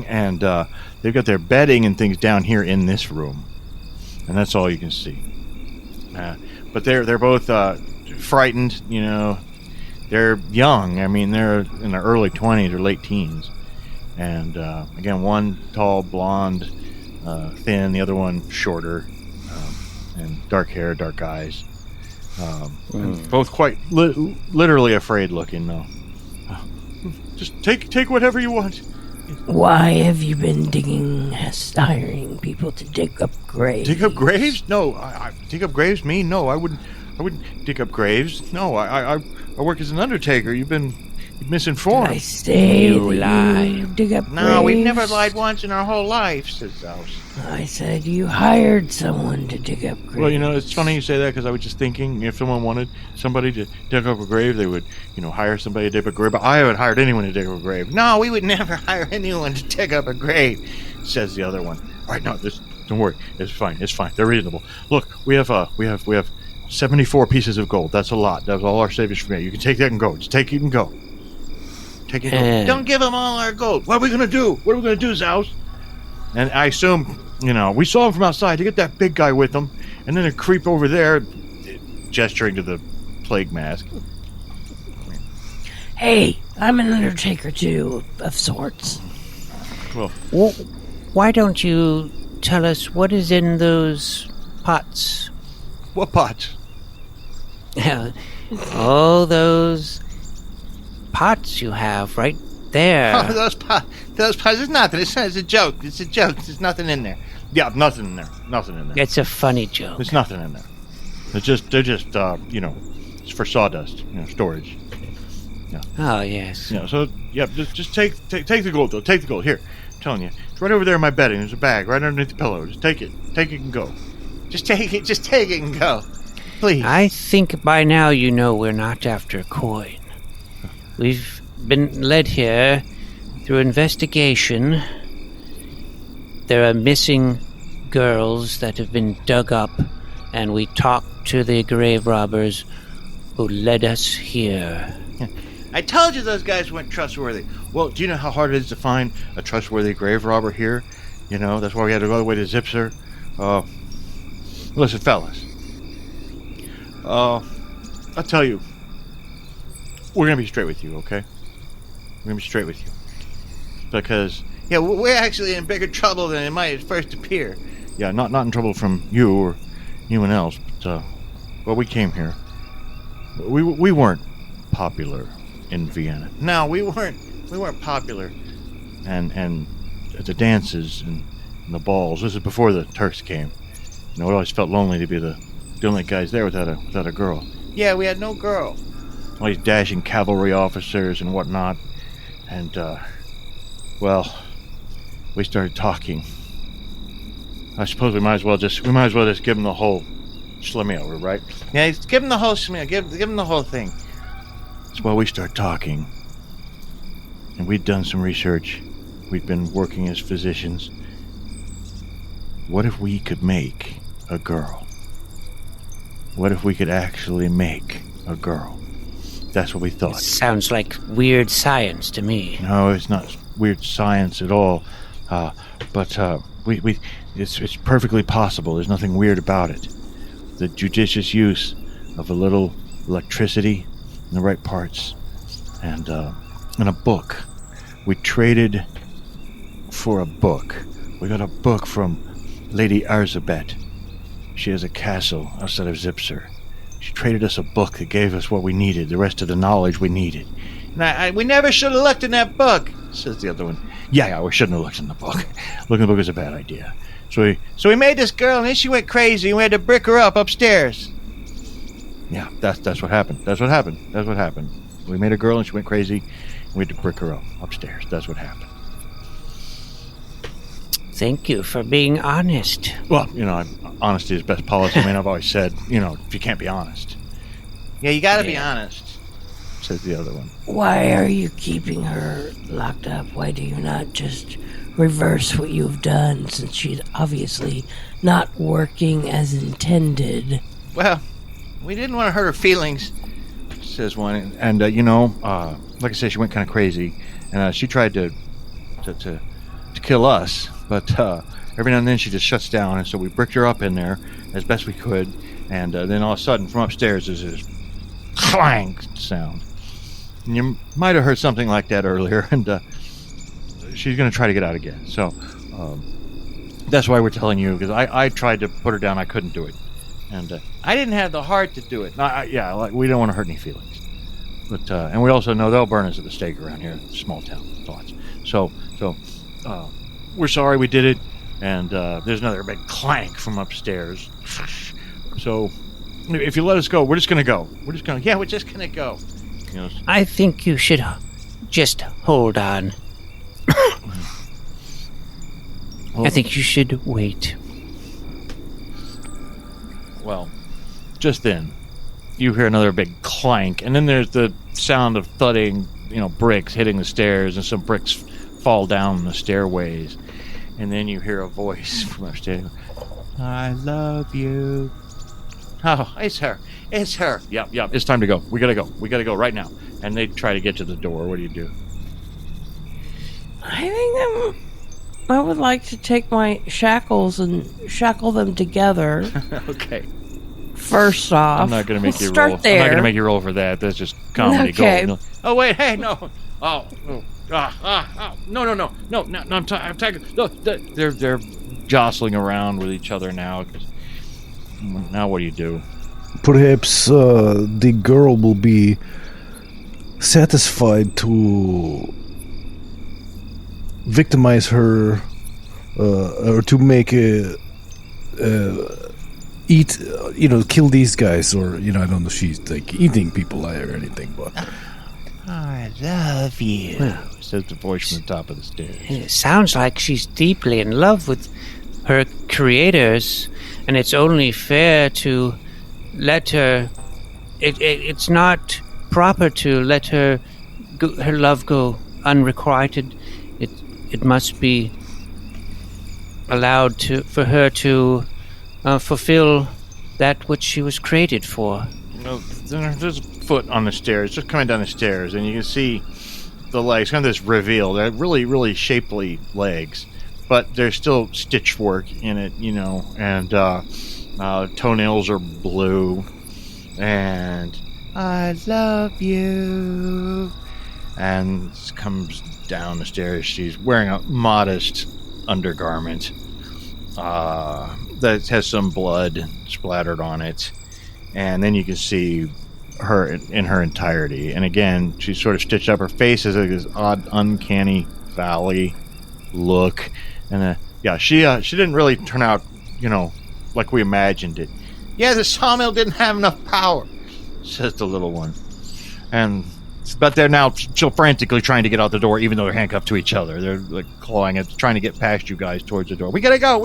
Speaker 2: And they've got their bedding and things down here in this room, and that's all you can see. But they're both frightened. You know, they're young. I mean, they're in their early 20s or late teens. And again, one tall, blonde, thin. The other one shorter, and dark hair, dark eyes. And both quite literally afraid looking, though. Just take whatever you want.
Speaker 5: Why have you been hiring people to dig up graves?
Speaker 2: Dig up graves? No, I dig up graves. Me? No, I wouldn't dig up graves. No, I work as an undertaker. You've misinformed.
Speaker 5: Did I say you lied? Dig up
Speaker 6: No,
Speaker 5: graves?
Speaker 6: we've never lied once in our whole life, says Zaus.
Speaker 5: I said you hired someone to dig up graves.
Speaker 2: Well, you know, it's funny you say that because I was just thinking if someone wanted somebody to dig up a grave, they would, hire somebody to dig up a grave. But I haven't hired anyone to dig up a grave.
Speaker 6: No, we would never hire anyone to dig up a grave,
Speaker 2: says the other one. All right, no, don't worry. It's fine. They're reasonable. Look, we have 74 pieces of gold. That's a lot. That's all our savings from you. You can take that and go. Just take it and go. Take it and go.
Speaker 6: Don't give them all our gold.
Speaker 2: What are we gonna do? What are we gonna do, Zaus? And I assume, we saw him from outside. To get that big guy with him, and then a creep over there, gesturing to the plague mask.
Speaker 5: Hey, I'm an undertaker too, of sorts.
Speaker 2: Well,
Speaker 4: why don't you tell us what is in those pots?
Speaker 2: What pots?
Speaker 4: Oh, those pots you have right there.
Speaker 6: Oh, those pots. It's nothing. It's a joke. It's a joke. There's nothing in there.
Speaker 2: Yeah, nothing in there. Nothing in there.
Speaker 4: It's a funny joke.
Speaker 2: There's nothing in there. They're just it's for sawdust, storage. Yeah.
Speaker 4: Oh, yes.
Speaker 2: Yeah. So just take the gold though. Take the gold. Here, I'm telling you, it's right over there in my bedding. There's a bag right underneath the pillow. Just take it. Take it and go.
Speaker 6: Just take it and go. Please.
Speaker 4: I think by now you know we're not after a coin. We've been led here through investigation. There are missing girls that have been dug up, and we talked to the grave robbers who led us here.
Speaker 6: I told you those guys weren't trustworthy.
Speaker 2: Well, do you know how hard it is to find a trustworthy grave robber here? That's why we had to go all the way to Zipser. Listen, fellas. I'll tell you. We're going to be straight with you, okay? We're going to be straight with you. Because...
Speaker 6: Yeah, we're actually in bigger trouble than it might at first appear.
Speaker 2: Yeah, not in trouble from you or anyone else, but, we came here. We weren't popular in Vienna.
Speaker 6: No, we weren't popular.
Speaker 2: And at the dances and the balls, this is before the Turks came. It always felt lonely to be the only guys there without a girl.
Speaker 6: Yeah, we had no girl.
Speaker 2: All these dashing cavalry officers and whatnot. And, we started talking. I suppose we might as well just give them the whole shlemmy over, right?
Speaker 6: Yeah, give them the whole shlemmy. Give them the whole thing.
Speaker 2: So we started talking. And we'd done some research. We'd been working as physicians. What if we could make a girl? What if we could actually make a girl? That's what we thought.
Speaker 4: Sounds like weird science to me.
Speaker 2: No, it's not weird science at all. But it's perfectly possible. There's nothing weird about it. The judicious use of a little electricity in the right parts, and a book. We traded for a book. We got a book from Lady Arzabet. She has a castle outside of Zipser. She traded us a book that gave us what we needed, the rest of the knowledge we needed.
Speaker 6: We never should have looked in that book, says the other one.
Speaker 2: Yeah, we shouldn't have looked in the book. Looking in the book is a bad idea. So
Speaker 6: we made this girl, and then she went crazy, and we had to brick her up upstairs.
Speaker 2: Yeah, that's what happened. That's what happened. We made a girl, and she went crazy, and we had to brick her up upstairs. That's what happened.
Speaker 4: Thank you for being honest.
Speaker 2: Well, honesty is best policy. I mean, I've always said, if you can't be honest.
Speaker 6: Yeah, you gotta be honest,
Speaker 2: says the other one.
Speaker 5: Why are you keeping her locked up? Why do you not just reverse what you've done, since she's obviously not working as intended?
Speaker 6: Well, we didn't want to hurt her feelings,
Speaker 2: says one. And like I said, she went kind of crazy. And she tried to to kill us, but every now and then she just shuts down, and so we bricked her up in there as best we could, and then all of a sudden from upstairs there's this clang sound. And you might have heard something like that earlier, and she's going to try to get out again. So that's why we're telling you, because I tried to put her down, I couldn't do it. And I didn't have the heart to do it. We don't want to hurt any feelings. But and we also know they'll burn us at the stake around here, small town thoughts. So we're sorry we did it, and there's another big clank from upstairs. So if you let us go, we're just going to go. We're just going to go. You know,
Speaker 3: I think you should just hold on. I think you should wait.
Speaker 2: Well, just then, you hear another big clank, and then there's the sound of thudding, bricks hitting the stairs, and some bricks fall down the stairways. And then you hear a voice from upstairs. I love you. Oh, it's her. It's her. Yep. It's time to go. We gotta go right now. And they try to get to the door. What do you do?
Speaker 5: I think I would like to take my shackles and shackle them together.
Speaker 2: Okay.
Speaker 5: First off,
Speaker 2: I'm not gonna make you
Speaker 5: start
Speaker 2: roll.
Speaker 5: there.
Speaker 2: I'm not gonna make you roll for that. That's just comedy gold.
Speaker 6: Oh wait, hey, no.
Speaker 2: No. I'm tagging. No, they're jostling around with each other now. Now what do you do?
Speaker 1: Perhaps the girl will be satisfied to victimize her, or to make kill these guys, or I don't know. She's like eating people or anything, but.
Speaker 6: I love you,
Speaker 2: says the voice from the top of the stairs.
Speaker 3: It sounds like she's deeply in love with her creators, and it's only fair to let her... It's not proper to let her love go unrequited. It must be allowed for her to fulfill that which she was created for.
Speaker 2: There's a foot on the stairs, just coming down the stairs, and you can see the legs, kind of this reveal. They're really, really shapely legs, but there's still stitch work in it, and toenails are blue, and I love you. And comes down the stairs. She's wearing a modest undergarment that has some blood splattered on it. And then you can see her in her entirety. And again, she's sort of stitched up. Her face has this odd, uncanny valley look. And she didn't really turn out, like we imagined it.
Speaker 6: Yeah, the sawmill didn't have enough power,
Speaker 2: says the little one. But they're now still frantically trying to get out the door, even though they're handcuffed to each other. They're like clawing it, trying to get past you guys towards the door. We gotta go.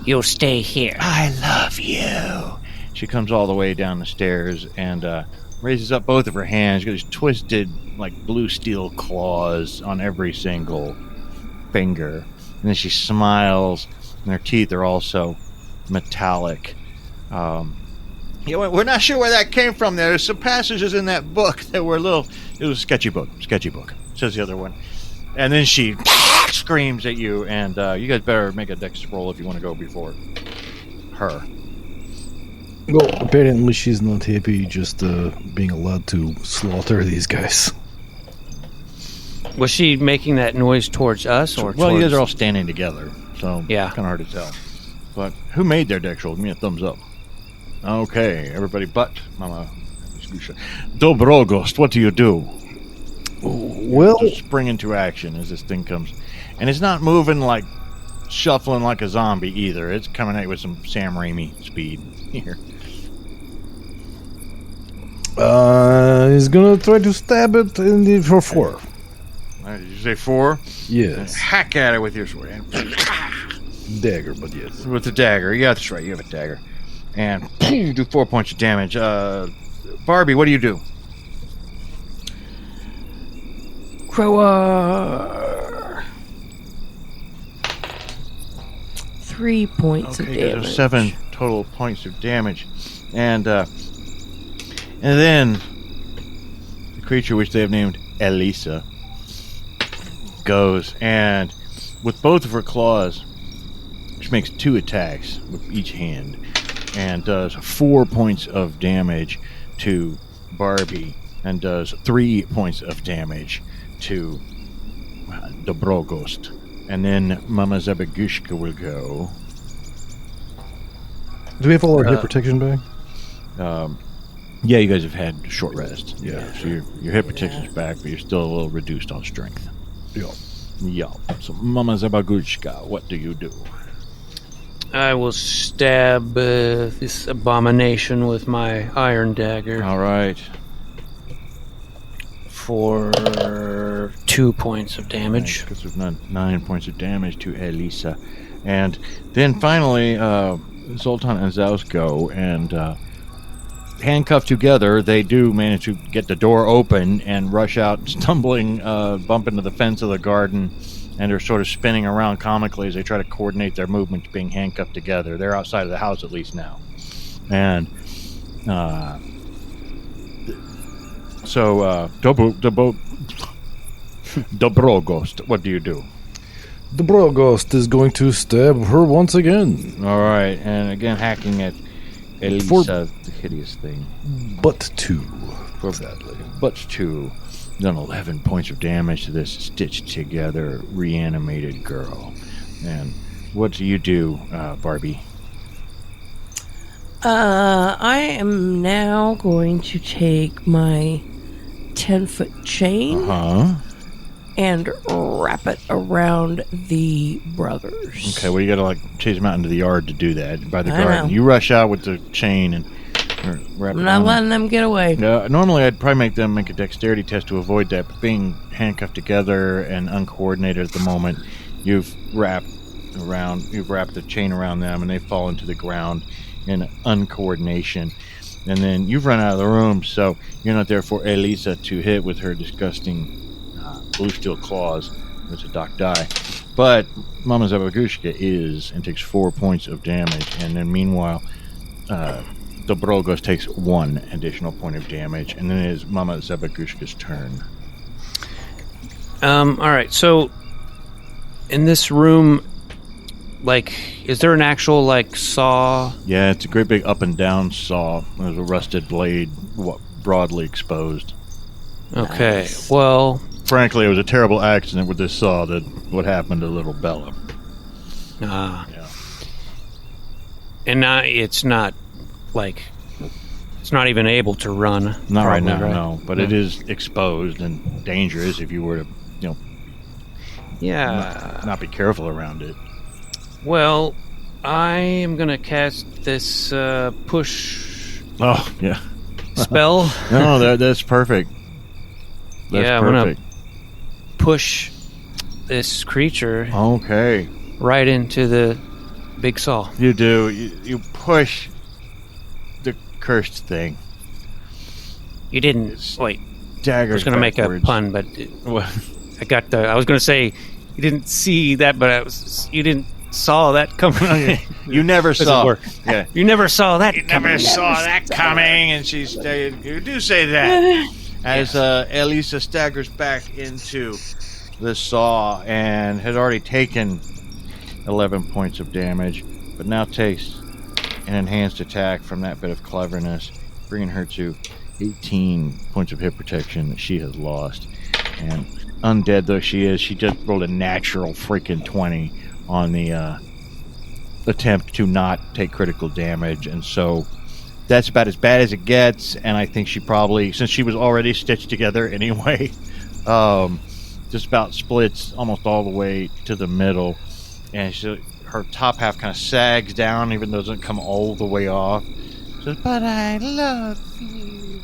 Speaker 3: You'll stay here.
Speaker 6: I love you.
Speaker 2: She comes all the way down the stairs and raises up both of her hands. She's got these twisted, like blue steel claws on every single finger. And then she smiles, and her teeth are also metallic.
Speaker 6: We're not sure where that came from. There's some passages in that book that were it was a sketchy book, says the other one. And then she screams at you, and you guys better make a dex roll if you want to go before her.
Speaker 1: Well, apparently she's not happy just being allowed to slaughter these guys.
Speaker 4: Was she making that noise towards us, or
Speaker 2: Well, you
Speaker 4: towards...
Speaker 2: guys are all standing together, so
Speaker 4: Yeah.
Speaker 2: kind of hard to tell. But who made their dex roll? Give me a thumbs up. Okay, everybody but Mama Dobrogost, what do you do?
Speaker 1: Well,
Speaker 2: Just spring into action as this thing comes. And it's not moving like shuffling like a zombie either. It's coming at you with some Sam Raimi speed here.
Speaker 1: he's gonna try to stab it for 4.
Speaker 2: Did you say 4?
Speaker 1: Yes.
Speaker 2: Hack at it with your sword.
Speaker 1: Dagger, but yes.
Speaker 2: With the dagger. Yeah, that's right. You have a dagger. And do 4 points of damage. Barbi, what do you do?
Speaker 5: Crower. 3 points of damage.
Speaker 2: So 7 total points of damage. And then the creature which they have named Elisa goes, and with both of her claws, she makes 2 attacks with each hand, and does 4 points of damage to Barbi, and does 3 points of damage to Dobrogost. And then Mama Zabagushka will go.
Speaker 1: Do we have all our hit protection back?
Speaker 2: Yeah, you guys have had a short rest. Yeah, so your hit protection's back, but you're still a little reduced on strength. Yeah. So Mama Zabagushka, what do you do?
Speaker 4: I will stab this abomination with my iron dagger.
Speaker 2: All right.
Speaker 4: For 2 points of damage.
Speaker 2: Because we've done 9 points of damage to Elisa. And then finally, Zoltan and Zaus go, and handcuffed together, they do manage to get the door open and rush out, stumbling, bump into the fence of the garden, and are sort of spinning around comically as they try to coordinate their movements being handcuffed together. They're outside of the house at least now. And so Dobrogost, what do you do?
Speaker 1: Dobrogost is going to stab her once again.
Speaker 2: All right, and again hacking at Elisa, the hideous thing.
Speaker 1: But 2.
Speaker 2: But 2. Done 11 points of damage to this stitched together, reanimated girl. And what do you do, Barbi?
Speaker 5: I am now going to take my 10-foot chain and wrap it around the brothers.
Speaker 2: Okay, well, you gotta chase them out into the yard to do that by the
Speaker 5: I
Speaker 2: garden.
Speaker 5: know.
Speaker 2: You rush out with the chain and wrap it
Speaker 5: I'm not
Speaker 2: around.
Speaker 5: letting them get away.
Speaker 2: Normally, I'd probably make them make a dexterity test to avoid that, but being handcuffed together and uncoordinated at the moment, you've wrapped the chain around them, and they fall into the ground in uncoordination. And then you've run out of the room, so you're not there for Elisa to hit with her disgusting blue steel claws. It's a doc die. But Mama Zabagushka is, and takes 4 points of damage. And then meanwhile, Dobrogost takes 1 additional point of damage. And then it is Mama Zabagushka's turn.
Speaker 4: All right, so in this room, is there an actual, saw?
Speaker 2: Yeah, it's a great big up and down saw. There's a rusted blade broadly exposed.
Speaker 4: Okay,
Speaker 5: Nice.
Speaker 4: well...
Speaker 2: Frankly, it was a terrible accident with this saw that what happened to little Bella.
Speaker 4: Yeah. And it's not, it's not even able to run.
Speaker 2: Not right
Speaker 4: probably,
Speaker 2: now, no. But it is exposed and dangerous if you were to,
Speaker 4: Yeah.
Speaker 2: not be careful around it.
Speaker 4: Well, I am going to cast this push
Speaker 2: Oh, yeah.
Speaker 4: spell.
Speaker 2: No, that's perfect. That's
Speaker 4: Yeah, I'm
Speaker 2: perfect.
Speaker 4: gonna push this creature
Speaker 2: Okay.
Speaker 4: right into the big saw.
Speaker 2: You do. You push the cursed thing.
Speaker 4: You didn't... Wait,
Speaker 2: Dagger.
Speaker 4: I was going to make a pun, but I was going to say you didn't see that, but you didn't saw that coming.
Speaker 2: You never
Speaker 4: Doesn't
Speaker 2: saw.
Speaker 4: work.
Speaker 2: Yeah.
Speaker 4: You never saw that
Speaker 2: You
Speaker 4: coming.
Speaker 2: never saw that coming, and you do say that. As Elisa staggers back into the saw and has already taken 11 points of damage, but now takes an enhanced attack from that bit of cleverness, bringing her to 18 points of hit protection that she has lost. And undead though she is, she just rolled a natural freaking 20 on the attempt to not take critical damage, and so that's about as bad as it gets. And I think she probably, since she was already stitched together anyway, just about splits almost all the way to the middle, and her top half kind of sags down, even though it doesn't come all the way off. She says, "But I love you,"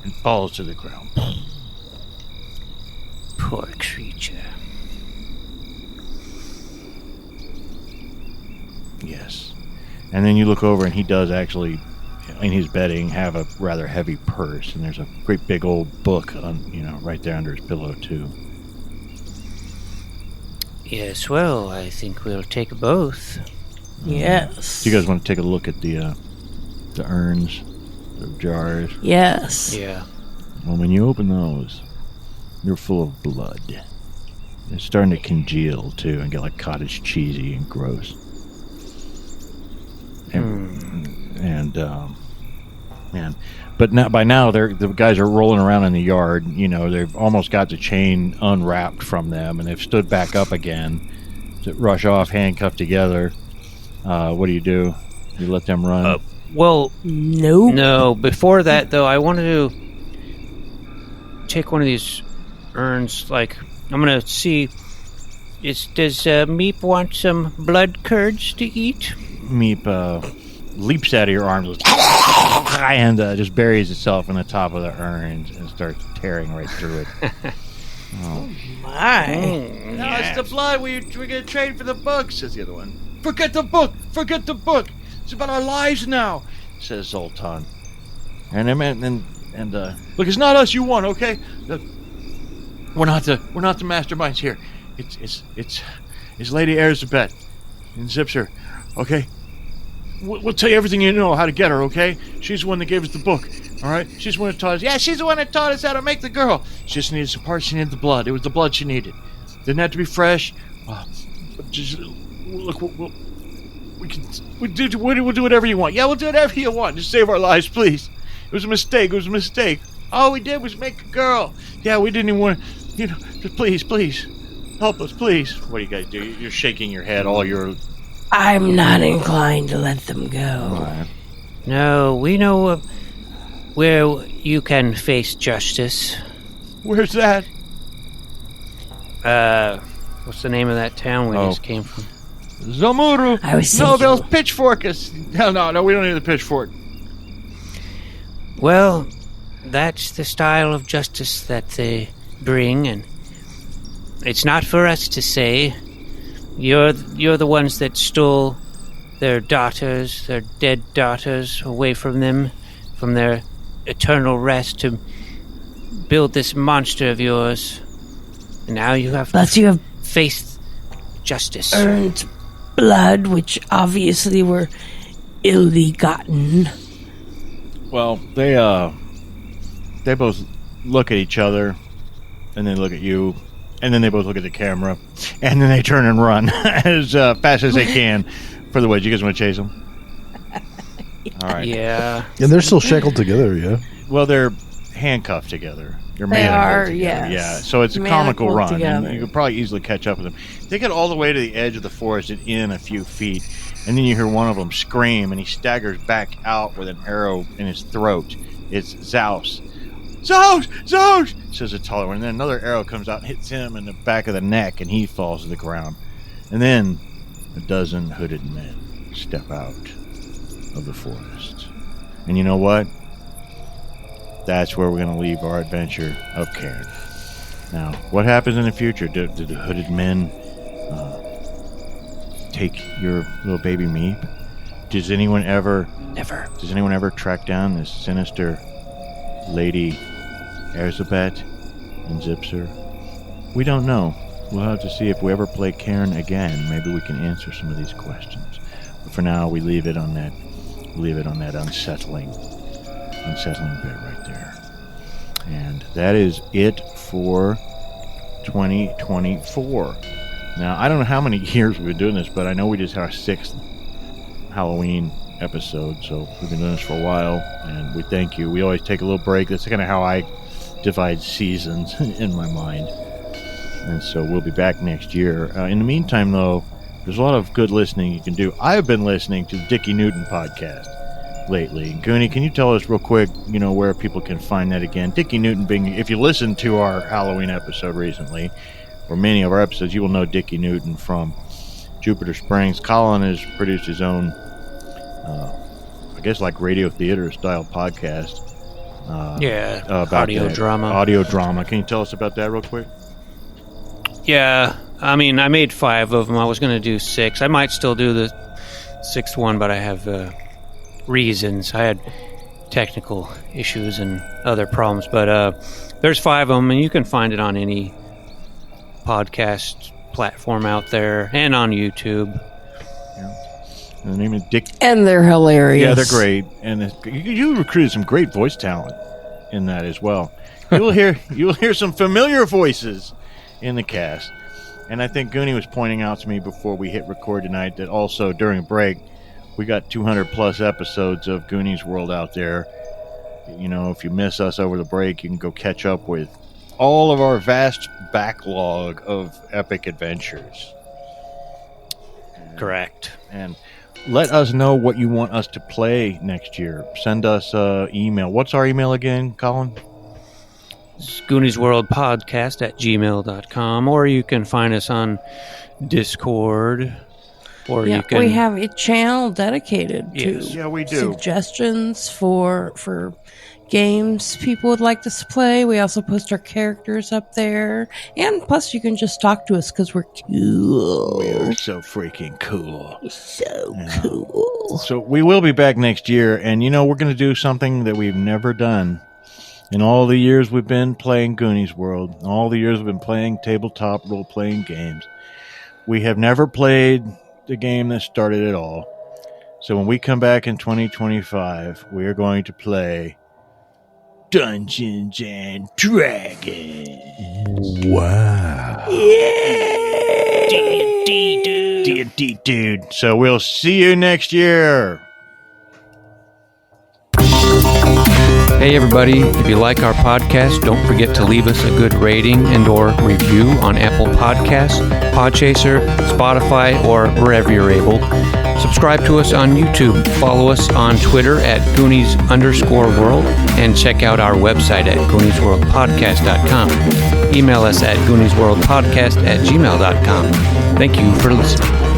Speaker 2: and falls to the ground.
Speaker 3: Poor creature.
Speaker 2: Yes. And then you look over, and he does actually, in his bedding, have a rather heavy purse, and there's a great big old book right there under his pillow too.
Speaker 3: Yes, well, I think we'll take both.
Speaker 5: Yes.
Speaker 2: Do you guys want to take a look at the urns, the jars?
Speaker 5: Yes.
Speaker 4: Yeah.
Speaker 2: Well, when you open those, they're full of blood. It's starting to congeal too and get like cottage cheesy and gross. But now, by now, the guys are rolling around in the yard. You know, they've almost got the chain unwrapped from them, and they've stood back up again to rush off, handcuffed together. What do? You let them run?
Speaker 4: Well,
Speaker 5: Nope.
Speaker 4: no. Before that, though, I wanted to take one of these urns. Like, I'm gonna see. Does Meep want some blood curds to eat?
Speaker 2: Meep leaps out of your arms and just buries itself in the top of the urn and starts tearing right through it.
Speaker 5: My.
Speaker 6: No, it's the blood. We're gonna trade for the book, says the other one. Forget the book. Forget the book. It's about our lives now, says Zoltan. And look, it's not us you want, okay? We're not the masterminds here. It's Lady Elizabeth and Zipser, okay? We'll tell you everything you know how to get her, okay? She's the one that gave us the book, all right? She's the one that taught us. Yeah, she's the one that taught us how to make the girl. She just needed some parts. She needed the blood. It was the blood she needed. Didn't have to be fresh. Just look. We'll do whatever you want. Yeah, we'll do whatever you want. Just save our lives, please. It was a mistake. All we did was make a girl. Yeah, we didn't even want to. Just please, help us, please. What do you guys do? You're shaking your head. All your.
Speaker 5: I'm not inclined to let them go.
Speaker 4: No, we know where you can face justice.
Speaker 6: Where's that?
Speaker 4: What's the name of that town we just came from?
Speaker 6: Zamuru.
Speaker 5: I was
Speaker 6: No,
Speaker 5: thinking-
Speaker 6: they'll pitchfork us. No, we don't need the pitchfork.
Speaker 4: Well, that's the style of justice that they bring, and it's not for us to say. You're the ones that stole their daughters, their dead daughters, away from them, from their eternal rest to build this monster of yours. And now you have
Speaker 5: Plus, you have
Speaker 4: faced justice.
Speaker 5: earned blood, which obviously were ill-gotten.
Speaker 2: Well, they both look at each other, and then look at you, and then they both look at the camera, and then they turn and run as fast as they can for the woods. You guys want to chase them? All right.
Speaker 4: Yeah.
Speaker 1: And they're still shackled together, yeah.
Speaker 2: Well, they're handcuffed together. They're
Speaker 5: They
Speaker 2: manacled
Speaker 5: are,
Speaker 2: together.
Speaker 5: yes.
Speaker 2: Yeah, so it's a comical
Speaker 5: Manacled
Speaker 2: run.
Speaker 5: together.
Speaker 2: And you could probably easily catch up with them. They get all the way to the edge of the forest and in a few feet, and then you hear one of them scream, and he staggers back out with an arrow in his throat. It's Zaus. Zaus! Says the taller one. And then another arrow comes out and hits him in the back of the neck, and he falls to the ground. And then a dozen hooded men step out of the forest. And you know what? That's where we're going to leave our adventure of Cairn. Now, what happens in the future? Do the hooded men take your little baby Meep? Does anyone ever track down this sinister Lady Elizabeth and Zipser? We don't know. We'll have to see if we ever play Cairn again. Maybe we can answer some of these questions. But for now, we leave it on that unsettling bit right there. And that is it for 2024. Now, I don't know how many years we've been doing this, but I know we just had our 6th Halloween episode, so we've been doing this for a while, and we thank you. We always take a little break. That's kind of how I divide seasons in my mind. And so we'll be back next year. In the meantime, though, there's a lot of good listening you can do. I've been listening to the Dickie Newton podcast lately. Goonie, can you tell us real quick, where people can find that again? Dickie Newton being, if you listened to our Halloween episode recently, or many of our episodes, you will know Dickie Newton from Jupiter Springs. Colin has produced his own, I guess, like radio theater style podcast. About
Speaker 4: audio drama.
Speaker 2: Audio drama. Can you tell us about that real quick?
Speaker 4: Yeah, I mean, I made 5 of them. I was going to do 6. I might still do the 6th one, but I have reasons. I had technical issues and other problems, but there's 5 of them, and you can find it on any podcast platform out there and on YouTube.
Speaker 2: And the name is Dick.
Speaker 5: And they're hilarious.
Speaker 2: Yeah, they're great, and you recruited some great voice talent in that as well. You will hear some familiar voices in the cast. And I think Goonie was pointing out to me before we hit record tonight that also during break, we got 200 plus episodes of Goonies World out there. You know, if you miss us over the break, you can go catch up with all of our vast backlog of epic adventures.
Speaker 4: Correct.
Speaker 2: And let us know what you want us to play next year. Send us an email. What's our email again, Colin?
Speaker 4: GooniesWorldPodcast@gmail.com, or you can find us on Discord, or you can...
Speaker 5: We have a channel dedicated
Speaker 4: Yes.
Speaker 5: to
Speaker 2: Yeah, we do.
Speaker 5: suggestions for games people would like us to play. We also post our characters up there, and plus you can just talk to us because we're cool.
Speaker 2: We're so freaking cool.
Speaker 5: So cool.
Speaker 2: So we will be back next year, and you know, we're going to do something that we've never done. In all the years we've been playing Goonies World, all the years we've been playing tabletop role-playing games, we have never played the game that started it all. So when we come back in 2025, we are going to play Dungeons and Dragons.
Speaker 1: Wow.
Speaker 2: D&D, dude. So we'll see you next year.
Speaker 4: Hey everybody, if you like our podcast, don't forget to leave us a good rating and or review on Apple Podcasts, Podchaser, Spotify, or wherever you're able. Subscribe to us on YouTube, follow us on Twitter at Goonies_World, and check out our website at GooniesWorldPodcast.com. Email us at GooniesWorldPodcast@gmail.com. Thank you for listening.